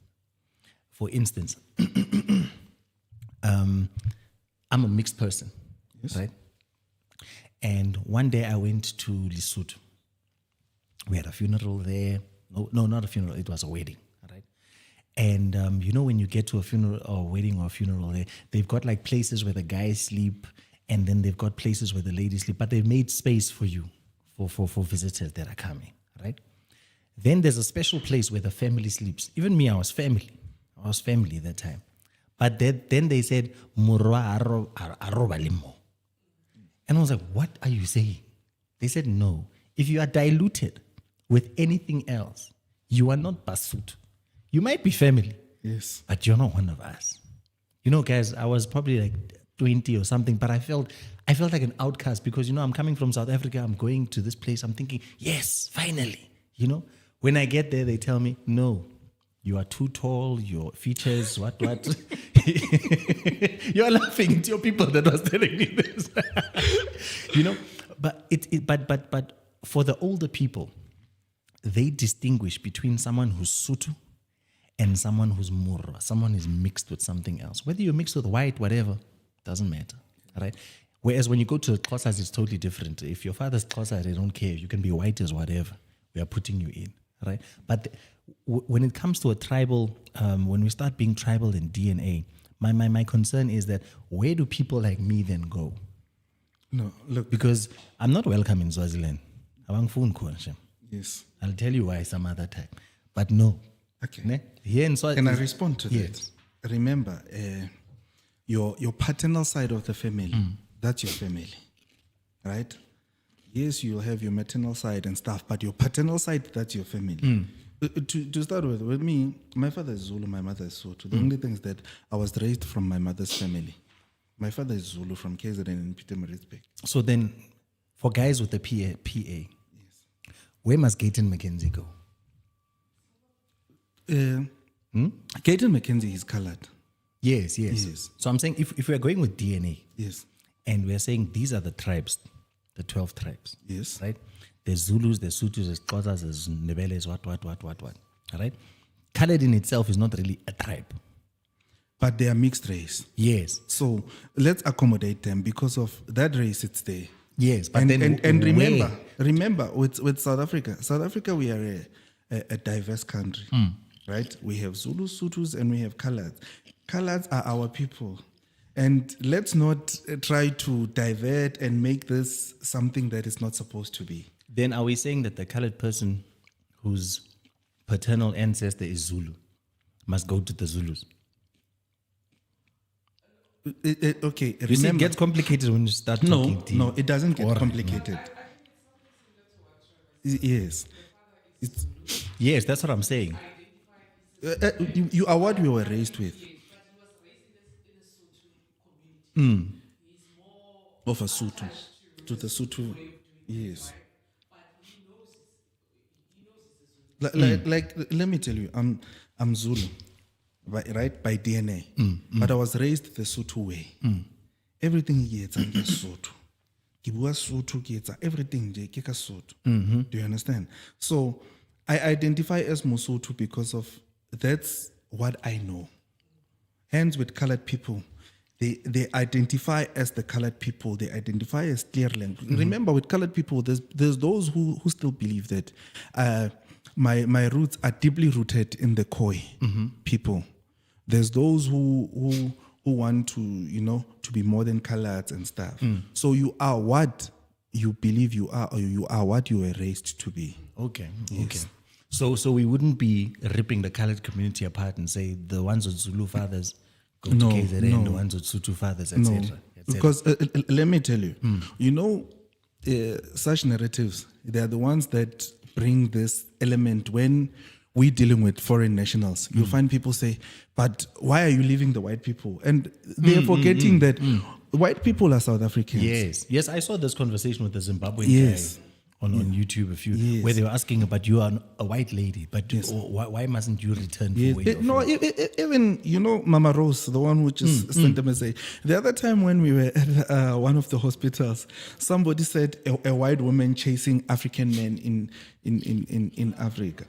For instance, I'm a mixed person, Yes. right? And one day I went to Lesotho. We had a funeral there. No, not a funeral. It was a wedding, right? And when you get to a funeral or a wedding or a funeral there, they've got like places where the guys sleep, and then they've got places where the ladies sleep, but they've made space for you, for visitors that are coming, right? Then there's a special place where the family sleeps. Even me, I was family at that time. But then they said, Murwa arobalimo. And I was like, what are you saying? They said, no. If you are diluted with anything else, you are not Basotho. You might be family, Yes. but you're not one of us. Guys, I was probably like 20 or something, but I felt like an outcast because, I'm coming from South Africa. I'm going to this place. I'm thinking, yes, finally, When I get there, they tell me, no, you are too tall, your features, what? You are laughing. It's your people that was telling me this. But for the older people, they distinguish between someone who's Sotho and someone who's Murwa. Someone is mixed with something else. Whether you're mixed with white, whatever, doesn't matter, right? Whereas when you go to the Xhosas, it's totally different. If your father's Xhosa, they don't care. You can be white as whatever. We are putting you in. Right, but when it comes to a tribal, when we start being tribal in DNA, my concern is that where do people like me then go? No, look. Because I'm not welcome in Swaziland. Yes. I'll tell you why some other time. But no. Okay. Ne? Here in Swaziland. Can I respond to Yes. that? Remember, your paternal side of the family, that's your family, right? Yes, you'll have your maternal side and stuff, but your paternal side, that's your family. To start with me, my father is Zulu, my mother is Sotho. The only thing is that I was raised from my mother's family. My father is Zulu from KZN and Pietermaritzburg. So then, for guys with the PA, where must Gayton McKenzie go? Gayton McKenzie is colored. Yes. Yes. So I'm saying if we are going with DNA, Yes. and we are saying these are the tribes, the 12 tribes. Yes. Right? There's Zulus, there's Sothos, there's Xhosas, there's Ndebeles, what. All right? Colored in itself is not really a tribe. But they are mixed race. Yes. So let's accommodate them because of that race, it's there. Yes. But And, then and where? remember with South Africa, we are a diverse country, right? We have Zulus, Sothos, and we have Coloureds. Coloureds are our people. And let's not try to divert and make this something that is not supposed to be. Then are we saying that the colored person whose paternal ancestor is Zulu must go to the Zulus? Okay, You see, it gets complicated when you start talking deep. No, it doesn't get Or- complicated. Yes. It's, Yes, that's what I'm saying. you are what we were raised with. Of a Sotho. To the Sotho. Yes. Like, let me tell you, I'm Zulu, right, by DNA. But I was raised the Sotho way. Everything here is Sotho. Everything ke ka Sotho. Do you understand? So I identify as Mosotho because of that's what I know. Hence, with colored people, they identify as the colored people. They identify as clear language. Remember, with colored people, there's those who still believe that my roots are deeply rooted in the Khoi people. There's those who want to be more than colored and stuff. So you are what you believe you are, or you are what you were raised to be. Okay. So we wouldn't be ripping the colored community apart and say the ones with Zulu fathers go to KZN, the ones with Sotho fathers, etc. Because let me tell you, such narratives, they are the ones that bring this element when we're dealing with foreign nationals. You'll find people say, but why are you leaving the white people? And they're forgetting that white people are South Africans. Yes, I saw this conversation with the Zimbabwean Yes. guy on YouTube Yes. where they were asking about you are a white lady, but why mustn't you return for where you're from? Even, Mama Rose, the one who just sent a message. The other time when we were at one of the hospitals, somebody said a white woman chasing African men in Africa.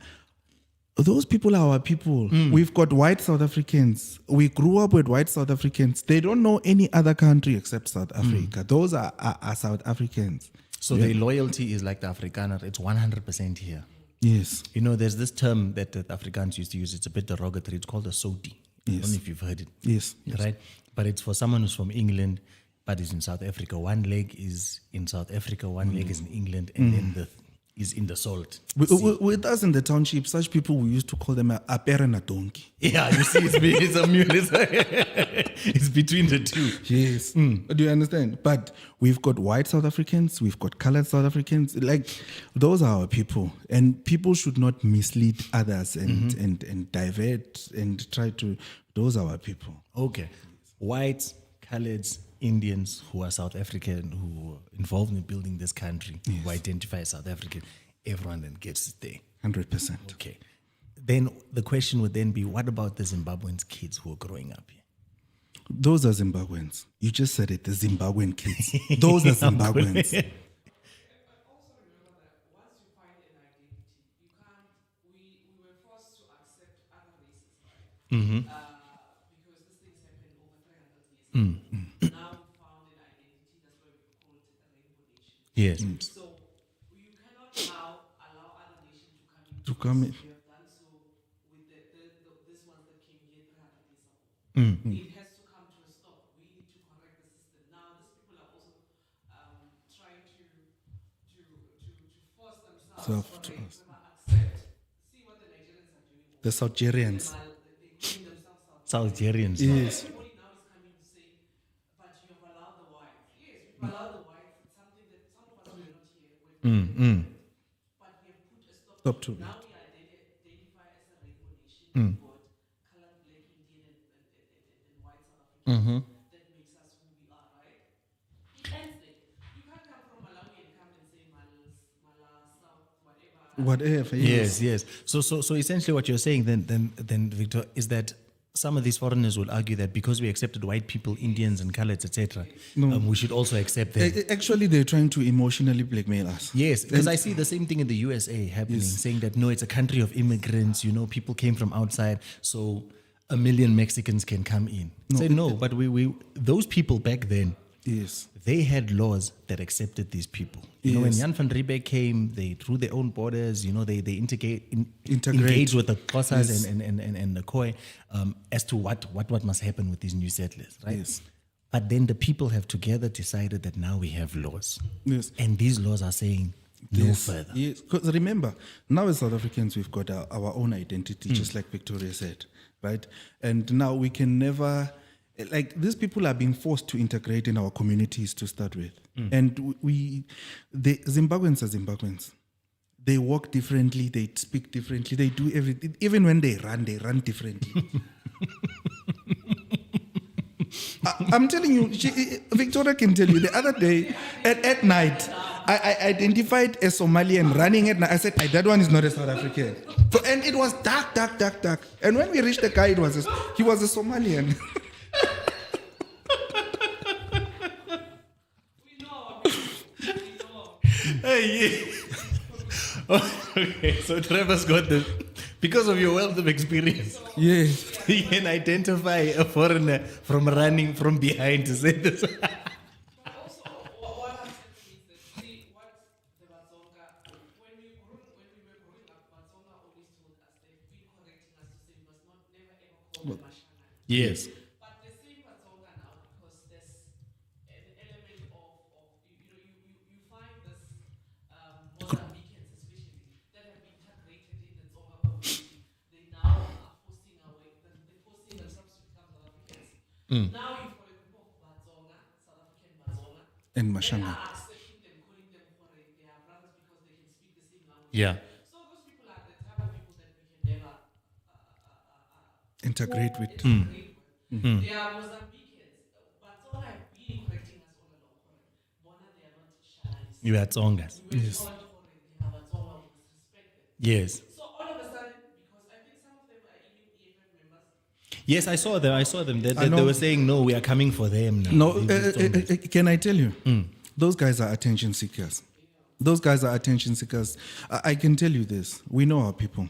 Those people are our people. We've got white South Africans. We grew up with white South Africans. They don't know any other country except South Africa. Those are South Africans. So their loyalty is like the Afrikaner. It's 100% here. Yes. There's this term that the Afrikaans used to use. It's a bit derogatory. It's called a sodi. I don't know if you've heard it. Yes. Right? But it's for someone who's from England, but is in South Africa. One leg is in South Africa, one leg is in England, and then is in the salt. With us in the township, such people, we used to call them a pere and a donkey. Yeah, you see, it's a mule. It's between the two. Yes. Do you understand? But we've got white South Africans, we've got colored South Africans. Like, those are our people. And people should not mislead others and divert and try to. Those are our people. Okay. Whites, coloreds, Indians who are South African, who are involved in building this country, who identify as South African, everyone then gets it there. 100%. Okay. Then the question would then be, what about the Zimbabweans kids who are growing up here? Those are Zimbabweans. You just said it, the Zimbabwean kids. Those are Zimbabweans. And also remember that once you find an identity, you can't. We were forced to accept other races, right? Because this thing's happened over 300 years. Now we found an identity. That's why we call it a rainbow nation. Yes. So you cannot now allow other nations to come in. To come in. We have done so with this ones that came here 300 years ago. It has to come to a stop. We need to correct the system. Now these people are also trying to force themselves To us. accept. See what the Nigerians are doing. The Algerians. They call themselves Algerians. Yes. Everybody now is coming to say, but you have allowed the whites. Yes, we've allowed the whites. It's something that some of us were not here when but we have put a stop to it. Now we identify as a rainbow nation. We've got colored, black, Indian, and white South Africans. That makes us who we are, right? It ends there. You can't come from Malawi and come and say Mala, South, whatever. Whatever. Yes. So essentially what you're saying then Victor, is that some of these foreigners will argue that because we accepted white people, Indians and coloreds, etc., we should also accept them. Actually, they're trying to emotionally blackmail us. Yes, because I see the same thing in the USA happening, saying that no, it's a country of immigrants, people came from outside, so 1 million Mexicans can come in. Say no, but we those people back then, Yes. they had laws that accepted these people. When Yes. Jan van Riebeeck came, they through their own borders, they Integrate. engage with the Xhosas and the Khoi as to what must happen with these new settlers, right? Yes. But then the people have together decided that now we have laws. Yes. And these laws are saying no further. Yes, because remember, now as South Africans, we've got our own identity, just like Victoria said, right? And now we can never, these people are being forced to integrate in our communities to start with. And the Zimbabweans are Zimbabweans. They walk differently, they speak differently, they do everything. Even when they run differently. I'm telling you, Victoria can tell you, the other day at night, I identified a Somalian running at night. I said, that one is not a South African. And it was dark. And when we reached the guy, he was a Somalian. Hey, okay, so Trevor's got this. Because of your wealth of experience, Yes. you can identify a foreigner from running from behind to say this. But also, what I'm saying is that, see, what the Batsonga, when we were growing up, Batsonga always told us, they've been correcting us to say we must not never ever call them Mashana. Yes. But the same Batsonga now, because there's an element of you find this Mozambicans especially that have been integrated in the Tsonga community. They now are forcing themselves to become South Africans. Now you've got a group of Batsonga, South African Batsonga, And that Mashana. are accepting them, calling them they are brothers because they can speak the same language. Yeah. So those people are the type of people that we can never integrate with. They are Mozambicans, but Tsonga have been correcting us all along. Bona, they are not Shalis. You had Tsongas. We were taught already, they have a Tsonga, we must respect them. Yes. So all of a sudden, because I think some of them are even EFF members. Yes, I saw them. They know. were saying, no, we are coming for them now. No, These Tsongas. can I tell you? Those guys are attention seekers. Those guys are attention seekers. I can tell you this. We know our people.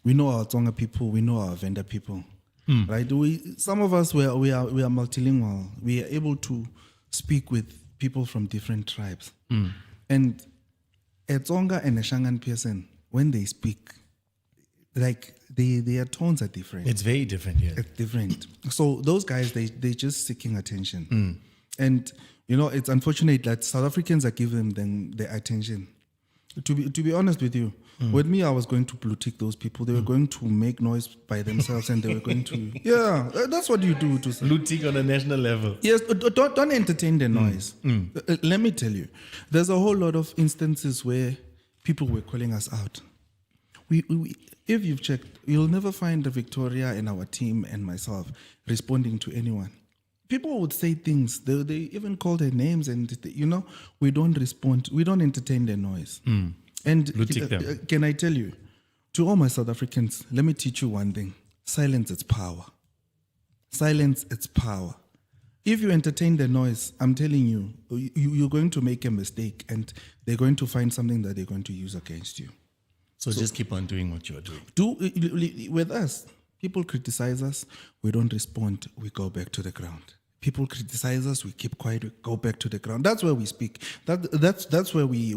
We know our Tsonga people. We know our Venda people. Right? Some of us, we are multilingual. We are able to speak with people from different tribes. And a Tsonga and a Shangan person, when they speak, like their tones are different. It's very different, yes. It's different. So those guys, they're just seeking attention. And, you know, it's unfortunate that South Africans are giving them the attention. To be honest with you, with me, I was going to blue tick those people. They were going to make noise by themselves and they were going to, yeah, that's what you do. Looting on a national level. Yes, don't entertain the noise. Let me tell you, there's a whole lot of instances where people were calling us out. We if you've checked, you'll never find the Victoria and our team and myself responding to anyone. People would say things, they even call their names, and you know, we don't respond, we don't entertain their noise. And can I tell you, to all my South Africans, let me teach you one thing: silence is power. Silence is power. If you entertain the noise, I'm telling you, you're going to make a mistake, and they're going to find something that they're going to use against you. So just keep on doing what you're doing. With us, people criticize us, we don't respond, we go back to the ground. People criticize us, we keep quiet, we go back to the ground. That's where we speak. That's where we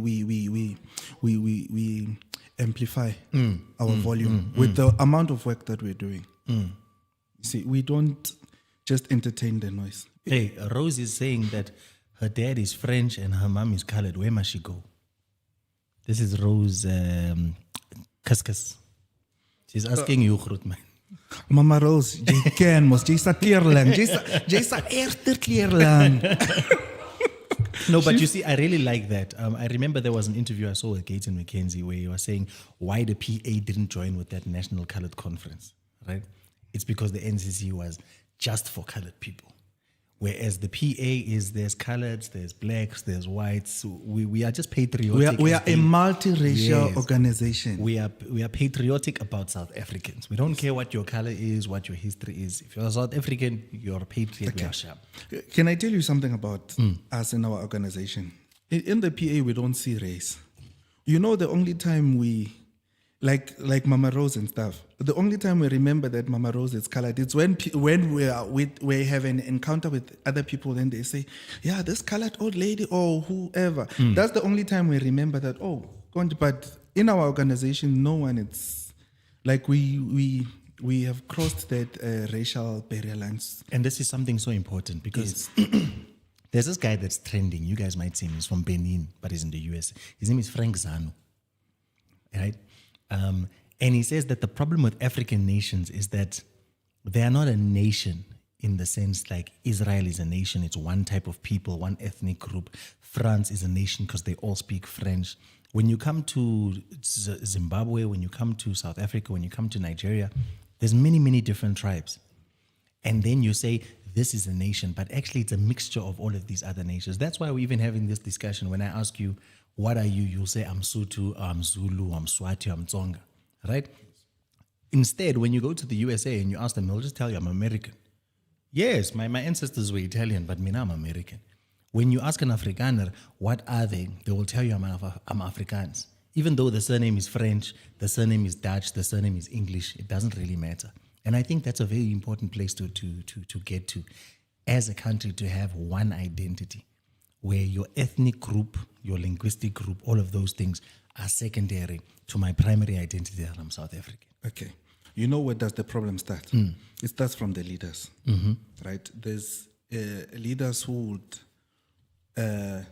amplify our volume with the amount of work that we're doing. You see, we don't just entertain the noise. Hey, Rose is saying that her dad is French and her mom is colored. Where must she go? This is Rose Kaskas. She's asking you, Grootman. Mama Rose, jy ken mos, jy's 'n kleerling. Jy's 'n eerste kleerling. No, but you see, I really like that. I remember there was an interview I saw with Gaten McKenzie where he was saying why the PA didn't join with that National Colored Conference, right? It's because the NCC was just for colored people. Whereas the PA is there's coloreds, there's blacks, there's whites. We are just patriotic. We are a multiracial organization. We are patriotic about South Africans. We don't care what your color is, what your history is. If you're a South African, you're a patriot. Okay. We are sharp. Can I tell you something about us in our organization? In the PA, we don't see race. You know, the only time we, like Mama Rose and stuff, the only time we remember that Mama Rose is colored, it's when we have an encounter with other people, then they say, yeah, this colored old lady or whoever. That's the only time we remember that, but in our organization, no one, it's like we have crossed that racial barrier lines. And this is something so important because there's this guy that's trending. You guys might see him. He's from Benin, but he's in the US. His name is Frank Zanu, right? And he says that the problem with African nations is that they are not a nation in the sense like Israel is a nation. It's one type of people, one ethnic group. France is a nation because they all speak French. When you come to Zimbabwe, when you come to South Africa, when you come to Nigeria, there's many, many different tribes. And then you say, this is a nation, but actually it's a mixture of all of these other nations. That's why we're even having this discussion. When I ask you, what are you? You'll say, I'm Sotho, I'm Zulu, I'm Swati, I'm Tsonga, right? Instead, when you go to the USA and you ask them, they'll just tell you, I'm American. Yes, my ancestors were Italian, but I'm American. When you ask an Afrikaner, what are they? They will tell you, I'm Afrikaans. Even though the surname is French, the surname is Dutch, the surname is English, it doesn't really matter. And I think that's a very important place to get to as a country, to have one identity where your ethnic group, your linguistic group, all of those things are secondary to my primary identity that I'm South African. Okay. You know where does the problem start? It starts from the leaders, right? There's leaders who would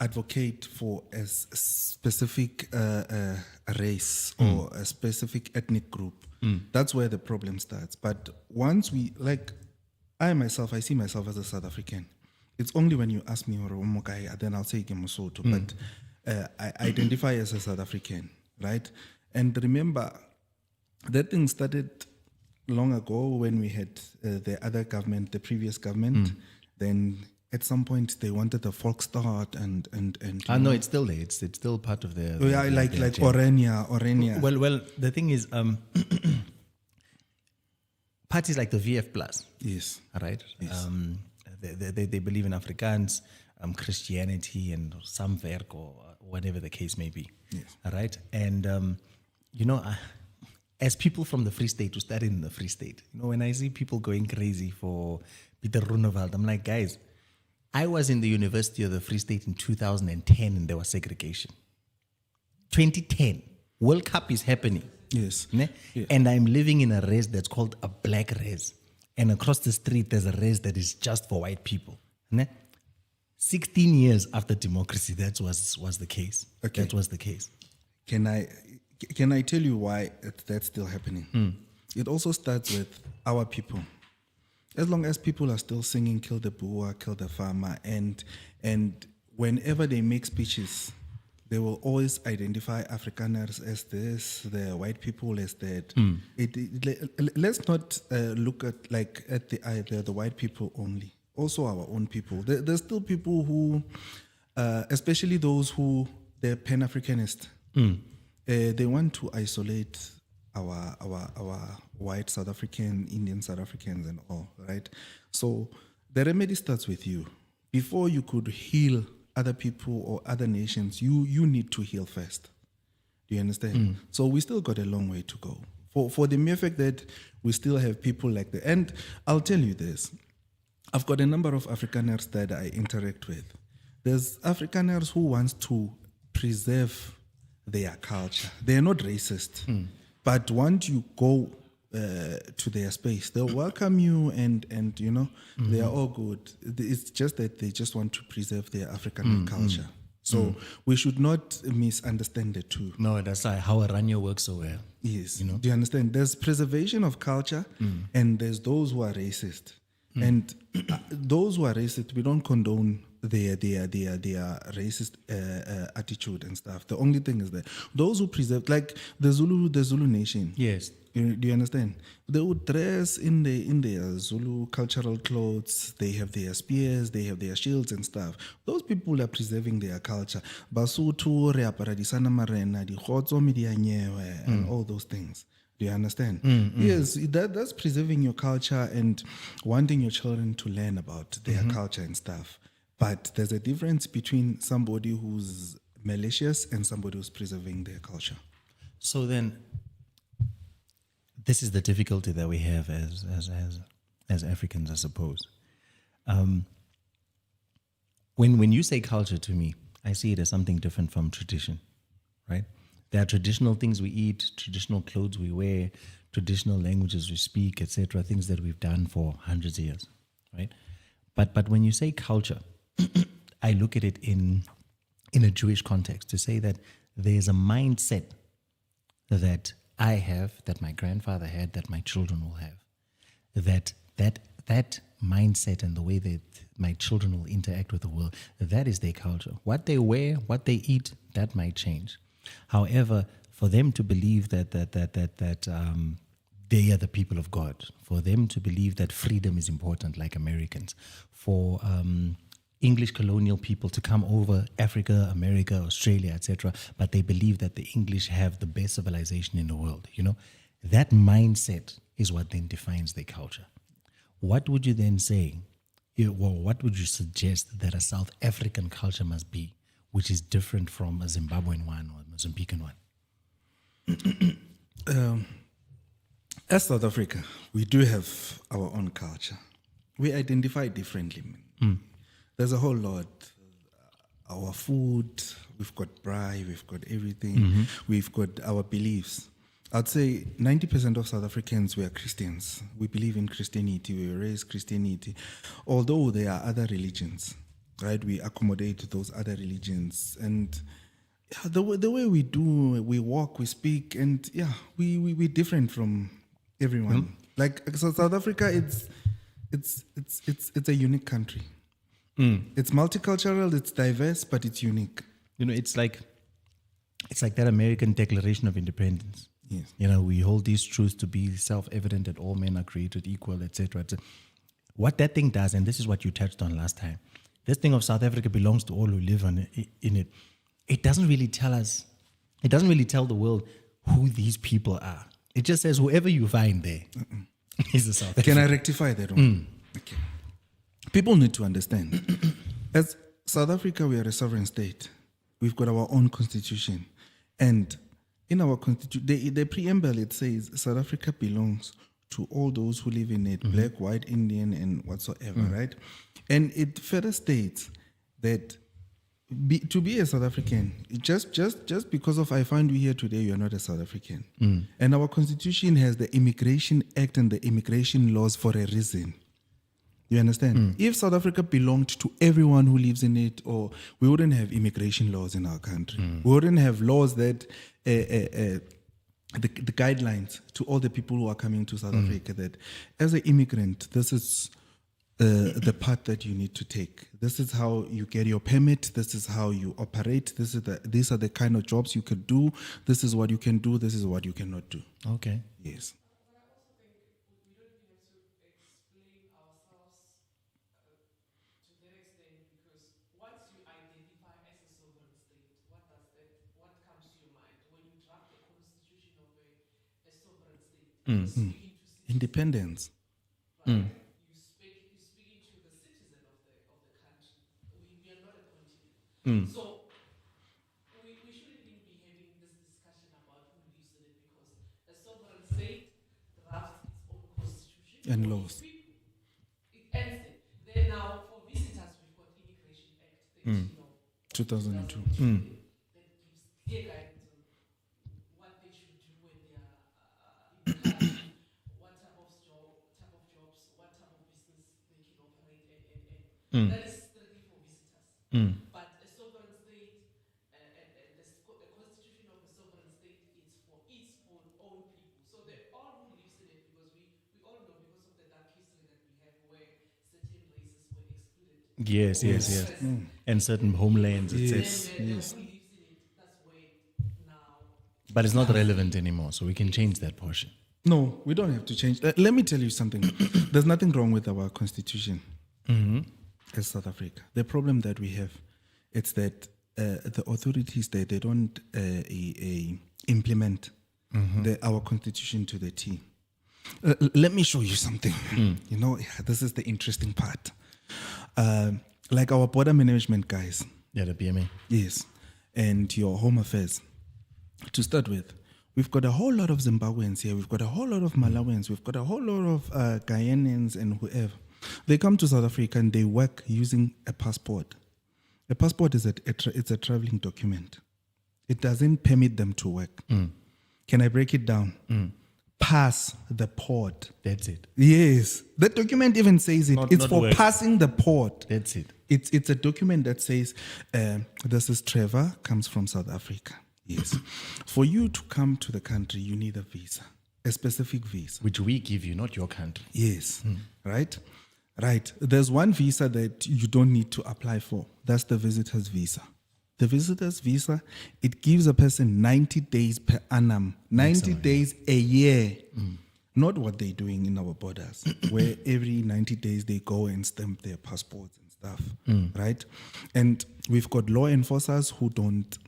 advocate for a specific race or a specific ethnic group. That's where the problem starts. But once we, like I see myself as a South African. It's only when you ask me, then I'll say Mosotho. But I identify as a South African, right? And remember, that thing started long ago when we had the other government, the previous government, then at some point they wanted the Volksstaat and No, it's still there. It's still part of the. like Orania. Well, the thing is, parties like the VF Plus, Yes. right? Yes. They believe in Afrikaans, Christianity, and some werk or whatever the case may be. Yes. All right, and as people from the Free State who studied in the Free State, when I see people going crazy for Peter Runewald, I'm like, guys, I was in the University of the Free State in 2010 and there was segregation. 2010, World Cup is happening. Yes. Ne? Yeah. And I'm living in a res that's called a black res. And across the street, there's a res that is just for white people. Ne? 16 years after democracy, that was the case. Okay. That was the case. Can I tell you why that's still happening? It also starts with our people. As long as people are still singing "Kill the Boer, kill the farmer," and whenever they make speeches, they will always identify Afrikaners as this, the white people as that. Let's not look at the white people only. Also our own people. There's still people who, especially those who they're Pan-Africanist. They want to isolate our white South African, Indian South Africans and all, right? So the remedy starts with you. Before you could heal other people or other nations, you need to heal first. Do you understand? So we still got a long way to go. For the mere fact that we still have people like that. And I'll tell you this. I've got a number of Afrikaners that I interact with. There's Afrikaners who wants to preserve their culture. They're not racist. But once you go to their space, they'll welcome you and they are all good. It's just that they just want to preserve their African culture. So we should not misunderstand the two. No, that's how Aranyo works so well. Yes. Do you understand? There's preservation of culture and there's those who are racist. And those who are racist, we don't condone their racist attitude and stuff. The only thing is that those who preserve, like the Zulu nation. Yes. Do you understand? They would dress in their Zulu cultural clothes. They have their spears, they have their shields and stuff. Those people are preserving their culture. Basotho re apara di sana marena, di khotso mi di anyewe, and all those things. Do you understand? Yes, that's preserving your culture and wanting your children to learn about their culture and stuff. But there's a difference between somebody who's malicious and somebody who's preserving their culture. So then, this is the difficulty that we have as Africans, I suppose. When you say culture to me, I see it as something different from tradition, right? There are traditional things we eat, traditional clothes we wear, traditional languages we speak, etc., things that we've done for hundreds of years, right? But when you say culture, I look at it in a Jewish context to say that there's a mindset that I have, that my grandfather had, that my children will have. That mindset and the way that my children will interact with the world, that is their culture. What they wear, what they eat, that might change. However, for them to believe that they are the people of God, for them to believe that freedom is important, like Americans, for English colonial people to come over Africa, America, Australia, etc., but they believe that the English have the best civilization in the world. That mindset is what then defines their culture. What would you then say? What would you suggest that a South African culture must be, which is different from a Zimbabwean one or a Mozambican one? As South Africa, we do have our own culture. We identify differently. There's a whole lot. Our food, we've got braai, we've got everything. We've got our beliefs. I'd say 90% of South Africans, we are Christians. We believe in Christianity. We were raised Christianity. Although there are other religions, right? We accommodate those other religions. And the way we do, we walk, we speak, and we're different from everyone. Like, so South Africa, it's a unique country. It's multicultural, it's diverse, but it's unique. It's like that American Declaration of Independence. Yes. You know, we hold these truths to be self-evident that all men are created equal, etc. What that thing does, and this is what you touched on last time, this thing of South Africa belongs to all who live in it. It doesn't really tell us, it doesn't really tell the world who these people are. It just says whoever you find there is a South African. Can I rectify that one? Okay. People need to understand. As South Africa, we are a sovereign state. We've got our own constitution. And in our constitution, the preamble, it says South Africa belongs to all those who live in it, black, white, Indian, and whatsoever, right? And it further states that to be a South African, just because of I find you here today, you are not a South African. And our constitution has the Immigration Act and the immigration laws for a reason. You understand? If South Africa belonged to everyone who lives in it, or we wouldn't have immigration laws in our country. We wouldn't have laws that the guidelines to all the people who are coming to South Africa that as an immigrant, this is the path that you need to take. This is how you get your permit. This is how you operate. These are the kind of jobs you could do. This is what you can do. This is what you cannot do. Okay. Yes. But I also think we don't even have to explain ourselves to that extent, because once you identify as a sovereign state, what comes to your mind when you draft the constitution of a sovereign state? You're speaking to citizens, Independence. right? You're speaking to the citizen of the country. We are not a continent. So we shouldn't even be having this discussion about who lives in it, because a sovereign state drafts its own constitution And for laws. its people. It ends it. Then now for visitors we've got Immigration Act 2002. that gives clear guidance on what they should do when they are in the country, what type of jobs, what type of business they can operate, and that is strictly for visitors. But a sovereign state, and the constitution of a sovereign state is for its own people. So they all who lives in it, because we all know, because of the dark history that we have where certain races were excluded. Yes. And certain homelands, etc. Yes. Then who lives in it, that's where now. But it's not relevant anymore, so we can change that portion. No, we don't have to change. Let me tell you something. There's nothing wrong with our constitution as South Africa. The problem that we have, it's that the authorities there, they don't implement our constitution to the T. Let me show you something. You know, this is the interesting part. Like our border management guys. Yeah, the BMA. Yes. And your home affairs. To start with, we've got a whole lot of Zimbabweans here. We've got a whole lot of Malawians. We've got a whole lot of Guyanians and whoever. They come to South Africa and they work using a passport. A passport is it's a traveling document. It doesn't permit them to work. Can I break it down? Pass the port. That's it. Yes. The document even says it. It's not for work. passing the port. That's it. It's a document that says, this is Trevor, comes from South Africa. Yes. For you to come to the country, you need a visa, a specific visa. Which we give you, not your country. Yes. Right? Right. There's one visa that you don't need to apply for. That's the visitor's visa. The visitor's visa, it gives a person 90 days per annum, 90 days a year. Not what they're doing in our borders, where every 90 days they go and stamp their passports and stuff, right? And we've got law enforcers who don't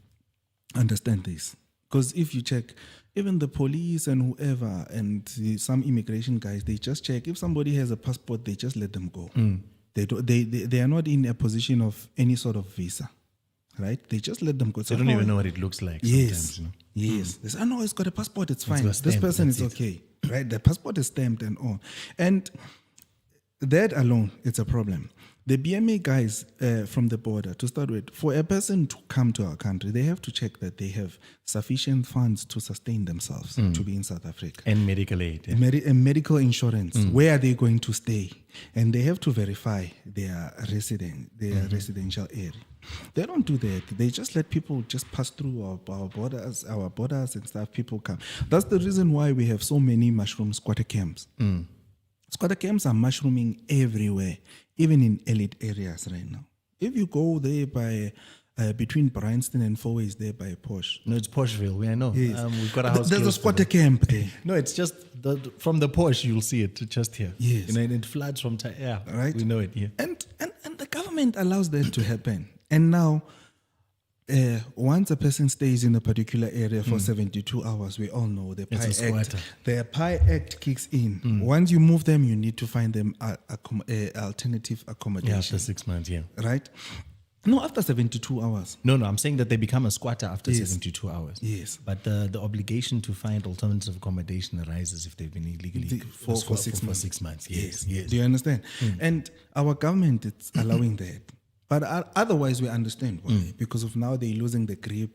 understand this. Because if you check, even the police and whoever and some immigration guys, they just check. If somebody has a passport, they just let them go. They are not in a position of any sort of visa. Right? They just let them go. They don't even know what it looks like Yes. sometimes. You know? Yes. They say, oh, no, it's got a passport. It's fine. got This stamped, person that's is it. okay. Right? The passport is stamped and all. And that alone, it's a problem. The BMA guys from the border, to start with, for a person to come to our country, they have to check that they have sufficient funds to sustain themselves to be in South Africa. And medical aid. Yeah. Medical insurance. Where are they going to stay? And they have to verify their residential area. They don't do that. They just let people just pass through our borders and stuff. People come. That's the reason why we have so many mushroom squatter camps. Squatter camps are mushrooming everywhere, even in elite areas right now. If you go there by between Bryanston and Fourway is there by Porsche. No, it's Porscheville. I know. Yes. We've got a house. There's a close to squatter them. camp there. No, it's just from the Porsche. You'll see it just here. Yes. You know, and it floods from yeah. Right. We know it. Yeah. And the government allows that to happen. And now, once a person stays in a particular area for 72 hours, we all know the It's a PI Act. squatter. The PI Act kicks in. Once you move them, you need to find them alternative Yeah, accommodation. after 6 months. Yeah. Right? No, after 72 hours. No, I'm saying that they become a squatter after Yes. 72 hours. Yes. But the obligation to find alternative accommodation arises if they've been illegally For 6 months. 6 months. Yes. Yes. Do you understand? And our government is allowing that. But otherwise, we understand why. Because of now they're losing the grip.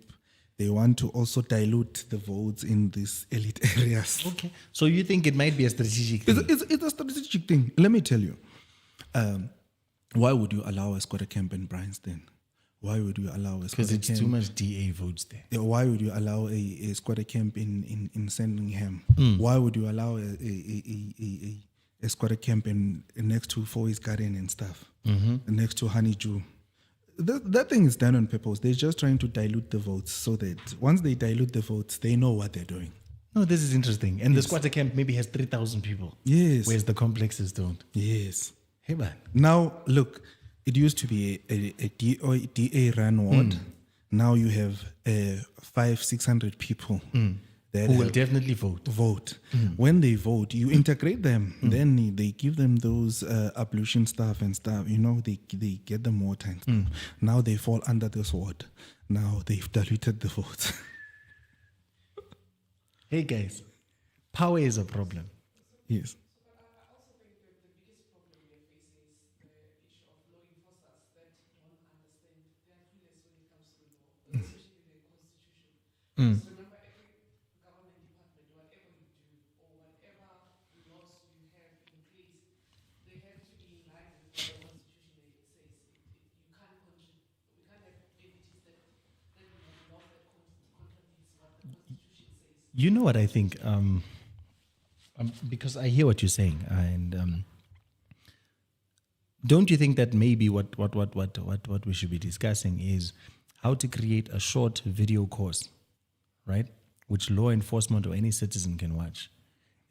They want to also dilute the votes in these elite areas. Okay. So you think it might be a strategic thing? It's a strategic thing. Let me tell you. Why would you allow a squatter camp in Bryanston? Why would you allow a Because squatter it's camp? too much DA votes there. Yeah, why would you allow a squatter camp in Sandringham? Why would you allow a squatter camp next to Foy's Garden and stuff? Next to Honeydew? That thing is done on purpose. They're just trying to dilute the votes so that once they dilute the votes, they know what they're doing. No, this is interesting. And the squatter camp maybe has 3,000 people. Yes. Whereas the complexes don't. Yes. Hey, man. Now, look, it used to be a DA run ward. Now you have 500-600 people that Who will have definitely vote. When they vote, you integrate them. Then they give them those ablution stuff and stuff. You know, they get them water and stuff. Now they fall under this ward. Now they've diluted the votes. Hey, guys. Power is a problem. Yes. Remember, every government department, whatever you do or whatever laws you have in place, they have to be in line with what the constitution says. We can't have entities that we have laws that contradicts what the constitution says. You know what I think? Because I hear what you're saying, and don't you think that maybe what we should be discussing is how to create a short video course, right, which law enforcement or any citizen can watch,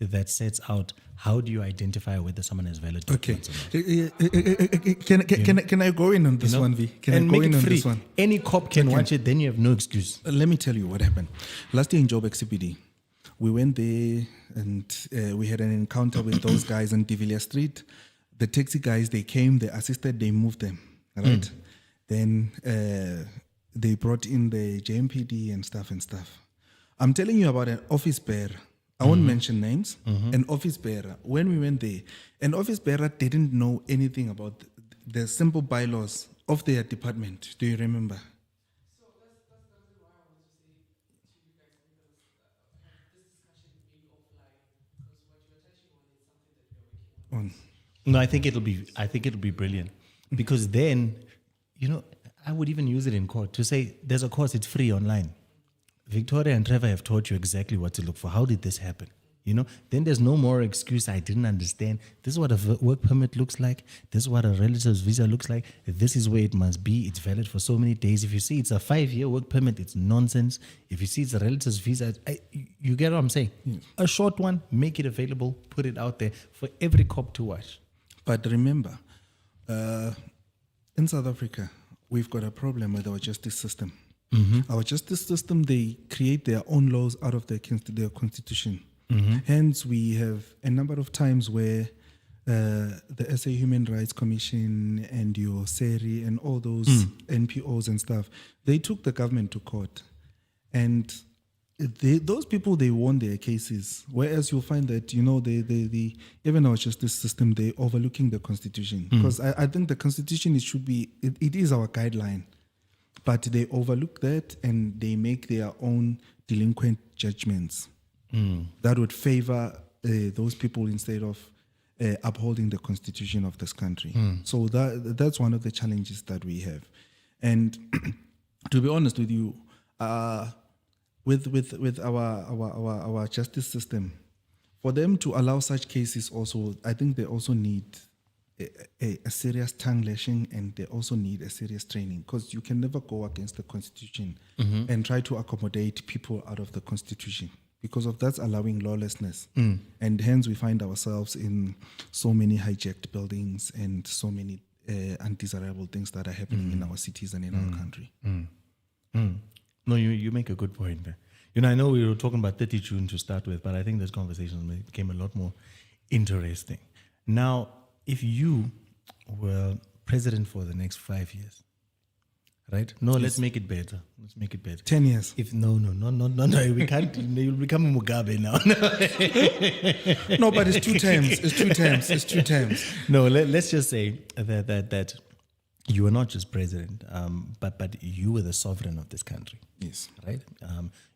that sets out how do you identify whether someone has valid Okay. documents or not. Can I go in on this one, V? Can and I go make in it on free. this one? Any cop can watch it, then you have no excuse. Let me tell you what happened. Last year in Joburg CPD, we went there and we had an encounter with those guys on De Villiers Street. The taxi guys, they came, they assisted, they moved them, right? Then they brought in the JMPD and stuff. I'm telling you about an office bearer. I won't mention names. An office bearer. When we went there, an office bearer didn't know anything about the simple bylaws of their department. Do you remember? So that's the reason why I wanted to say to you guys, because have this discussion maybe offline, because what you're touching on is something that we are working on. No, I think it'll be brilliant, because then, I would even use it in court to say there's a course, it's free online. Victoria and Trevor have taught you exactly what to look for. How did this happen? Then there's no more excuse. I didn't understand. This is what a work permit looks like. This is what a relative's visa looks like. This is where it must be. It's valid for so many days. If you see it's a 5-year work permit, it's nonsense. If you see it's a relative's visa, you get what I'm saying? A short one, make it available, put it out there for every cop to watch. But remember, in South Africa, we've got a problem with our justice system. Our justice system, they create their own laws out of their constitution. Hence, we have a number of times where the SA Human Rights Commission and your SERI and all those NPOs and stuff, they took the government to court. And those people, they won their cases. Whereas you'll find that, even our justice system, they're overlooking the constitution. Because I think the constitution, it is our guideline. But they overlook that and they make their own delinquent judgments that would favor those people instead of upholding the constitution of this country. So that's one of the challenges that we have. And to be honest with you, with our justice system, for them to allow such cases also, I think they also need a serious tongue lashing, and they also need a serious training, because you can never go against the constitution and try to accommodate people out of the constitution, because of that's allowing lawlessness. And hence we find ourselves in so many hijacked buildings and so many undesirable things that are happening in our cities and in our country. No, you make a good point there. I know we were talking about 30 June to start with, but I think this conversation became a lot more interesting. Now, if you were president for the next 5 years, right? No, let's make it better. 10 years. If no, we can't. You'll become a Mugabe now. No, but it's 2 terms. It's 2 terms. No, let's just say that you were not just president, but you were the sovereign of this country. Yes. Right.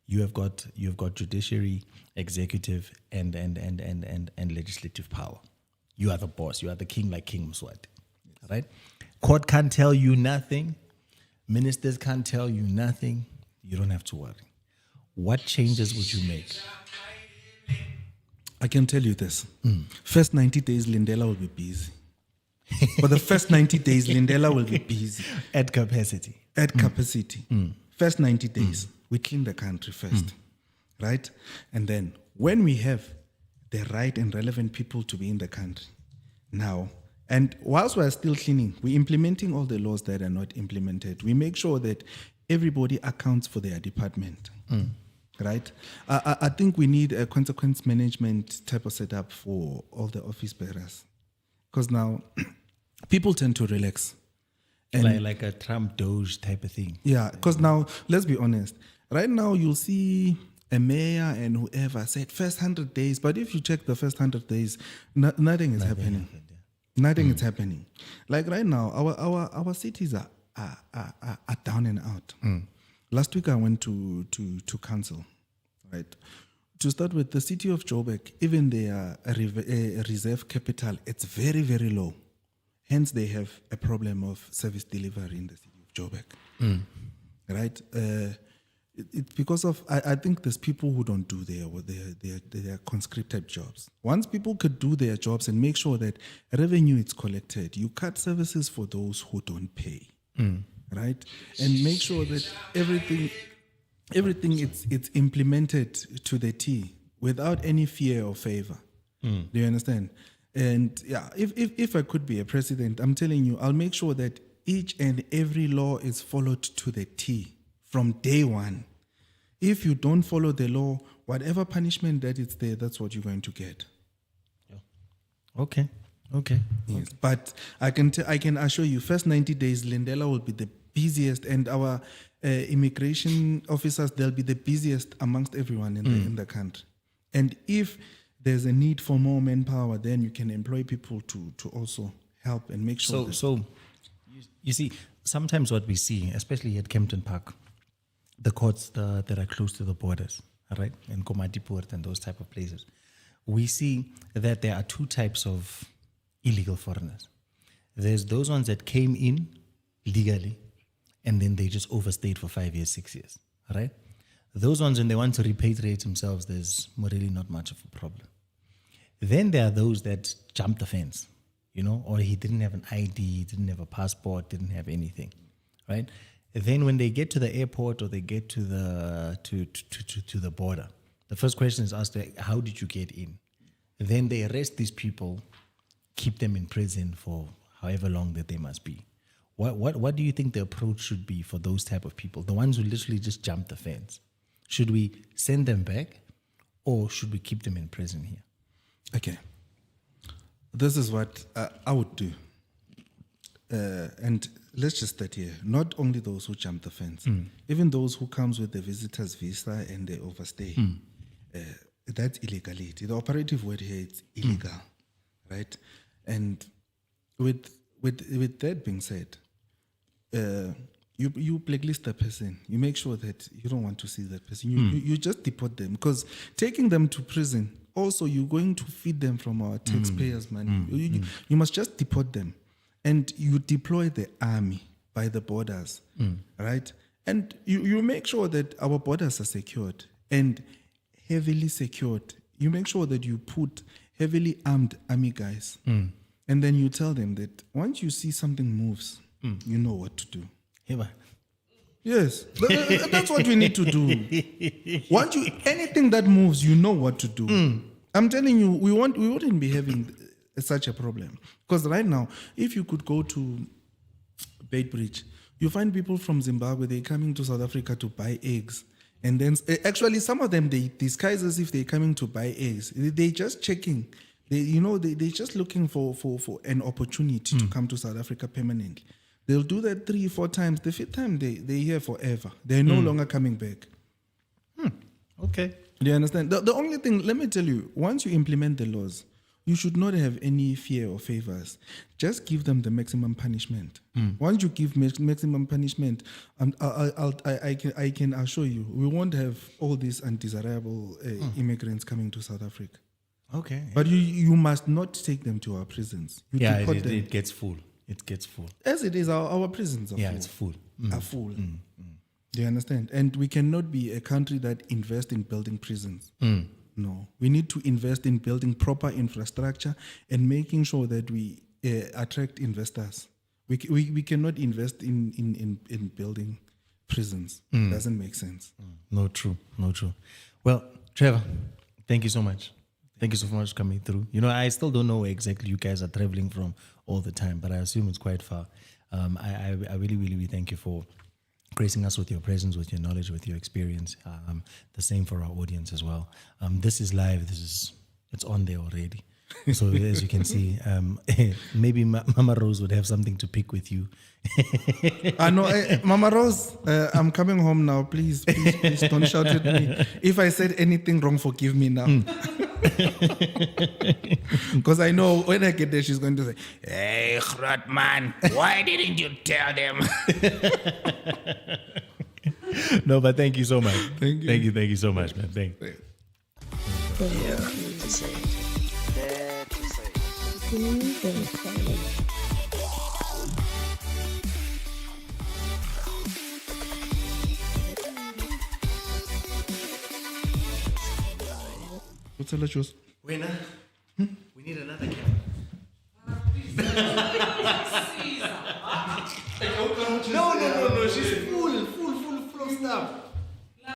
You have got judiciary, executive, and legislative power. You are the boss. You are the king, like King Mswati. Yes. Right. Court can't tell you nothing. Ministers can't tell you nothing. You don't have to worry. What changes would you make? I can tell you this. First 90 days, Lindela will be busy. For the first 90 days, Lindela will be busy. At capacity. First 90 days, we clean the country first. Right? And then when we have the right and relevant people to be in the country, now, and whilst we're still cleaning, we're implementing all the laws that are not implemented. We make sure that everybody accounts for their department. Right? I think we need a consequence management type of setup for all the office bearers. Because now, people tend to relax. And like a Trump Doge type of thing. Yeah, because now, let's be honest. Right now, you'll see a mayor and whoever said first 100 days. But if you check the first 100 days, nothing is happening. Nothing is happening. Like right now, our cities are down and out. Last week, I went to council, right? To start with, the city of Joburg, even their reserve capital, it's very, very low. Hence, they have a problem of service delivery in the city of Joburg. Right? It's because of, I think there's people who don't do their conscripted jobs. Once people could do their jobs and make sure that revenue is collected, you cut services for those who don't pay. Right? And make sure that everything it's implemented to the T without any fear or favor. Do you understand? And yeah, if I could be a president, I'm telling you, I'll make sure that each and every law is followed to the T from day one. If you don't follow the law, whatever punishment that is there, that's what you're going to get. Okay. Yes. But I can assure you, first 90 days, Lindela will be the busiest, and our immigration officers, they'll be the busiest amongst everyone in the country. And if there's a need for more manpower, then you can employ people to also help and make sure. So you see, sometimes what we see, especially at Kempton Park, the courts that are close to the borders, right, and Komatiport and those type of places, we see that there are 2 types of illegal foreigners. There's those ones that came in legally, and then they just overstayed for 5 years, 6 years, right? Those ones, when they want to repatriate themselves, there's really not much of a problem. Then there are those that jumped the fence, or he didn't have an ID, didn't have a passport, didn't have anything, right? Then when they get to the airport or they get to the to the border, the first question is asked, how did you get in? Then they arrest these people, keep them in prison for however long that they must be. What do you think the approach should be for those type of people, the ones who literally just jump the fence? Should we send them back, or should we keep them in prison here? Okay. This is what I would do. And let's just start here. Not only those who jump the fence, even those who comes with the visitor's visa and they overstay. That's illegality. The operative word here is illegal, right? And with that being said, you blacklist the person. You make sure that you don't want to see that person. You just deport them, because taking them to prison, also you're going to feed them from our taxpayers' money. You must just deport them. And you deploy the army by the borders, right? And you make sure that our borders are secured and heavily secured. You make sure that you put heavily armed army guys And then you tell them that once you see something moves, you know what to do. Heba. Yes, that's what we need to do. Once anything that moves, you know what to do. I'm telling you, we wouldn't be having such a problem. Because right now, if you could go to Beitbridge, you find people from Zimbabwe, they're coming to South Africa to buy eggs. And then, actually, some of them, they disguise as if they're coming to buy eggs. They're just checking. They're just looking for an opportunity to come to South Africa permanently. They'll do that 3-4 times. The 5th time, they're here forever. They're no longer coming back. Okay. Do you understand? The only thing, let me tell you, once you implement the laws, you should not have any fear or favors. Just give them the maximum punishment. Once you give maximum punishment, I can assure you, we won't have all these undesirable immigrants coming to South Africa. Okay. But you must not take them to our prisons. You deport them. It gets full. It gets full. As it is, our prisons are full. It's full. Are full. Do you understand? And we cannot be a country that invests in building prisons. No. We need to invest in building proper infrastructure and making sure that we attract investors. We cannot invest in building prisons. Doesn't make sense. No, true. Well, Trevor, thank you so much. Thank you so much for coming through. I still don't know where exactly you guys are traveling from all the time, but I assume it's quite far. I really, really, really thank you for gracing us with your presence, with your knowledge, with your experience. The same for our audience as well. This is live. It's on there already. So as you can see, maybe Mama Rose would have something to pick with you. I know, Mama Rose, I'm coming home now. Please don't shout at me. If I said anything wrong, forgive me now. Because I know when I get there, she's going to say, "Hey, Grootman, why didn't you tell them?" No, but thank you so much. Thank you. Thank you so much, man. Thank you. What's the choose? Winner, we need another camera. No. She's full of stuff.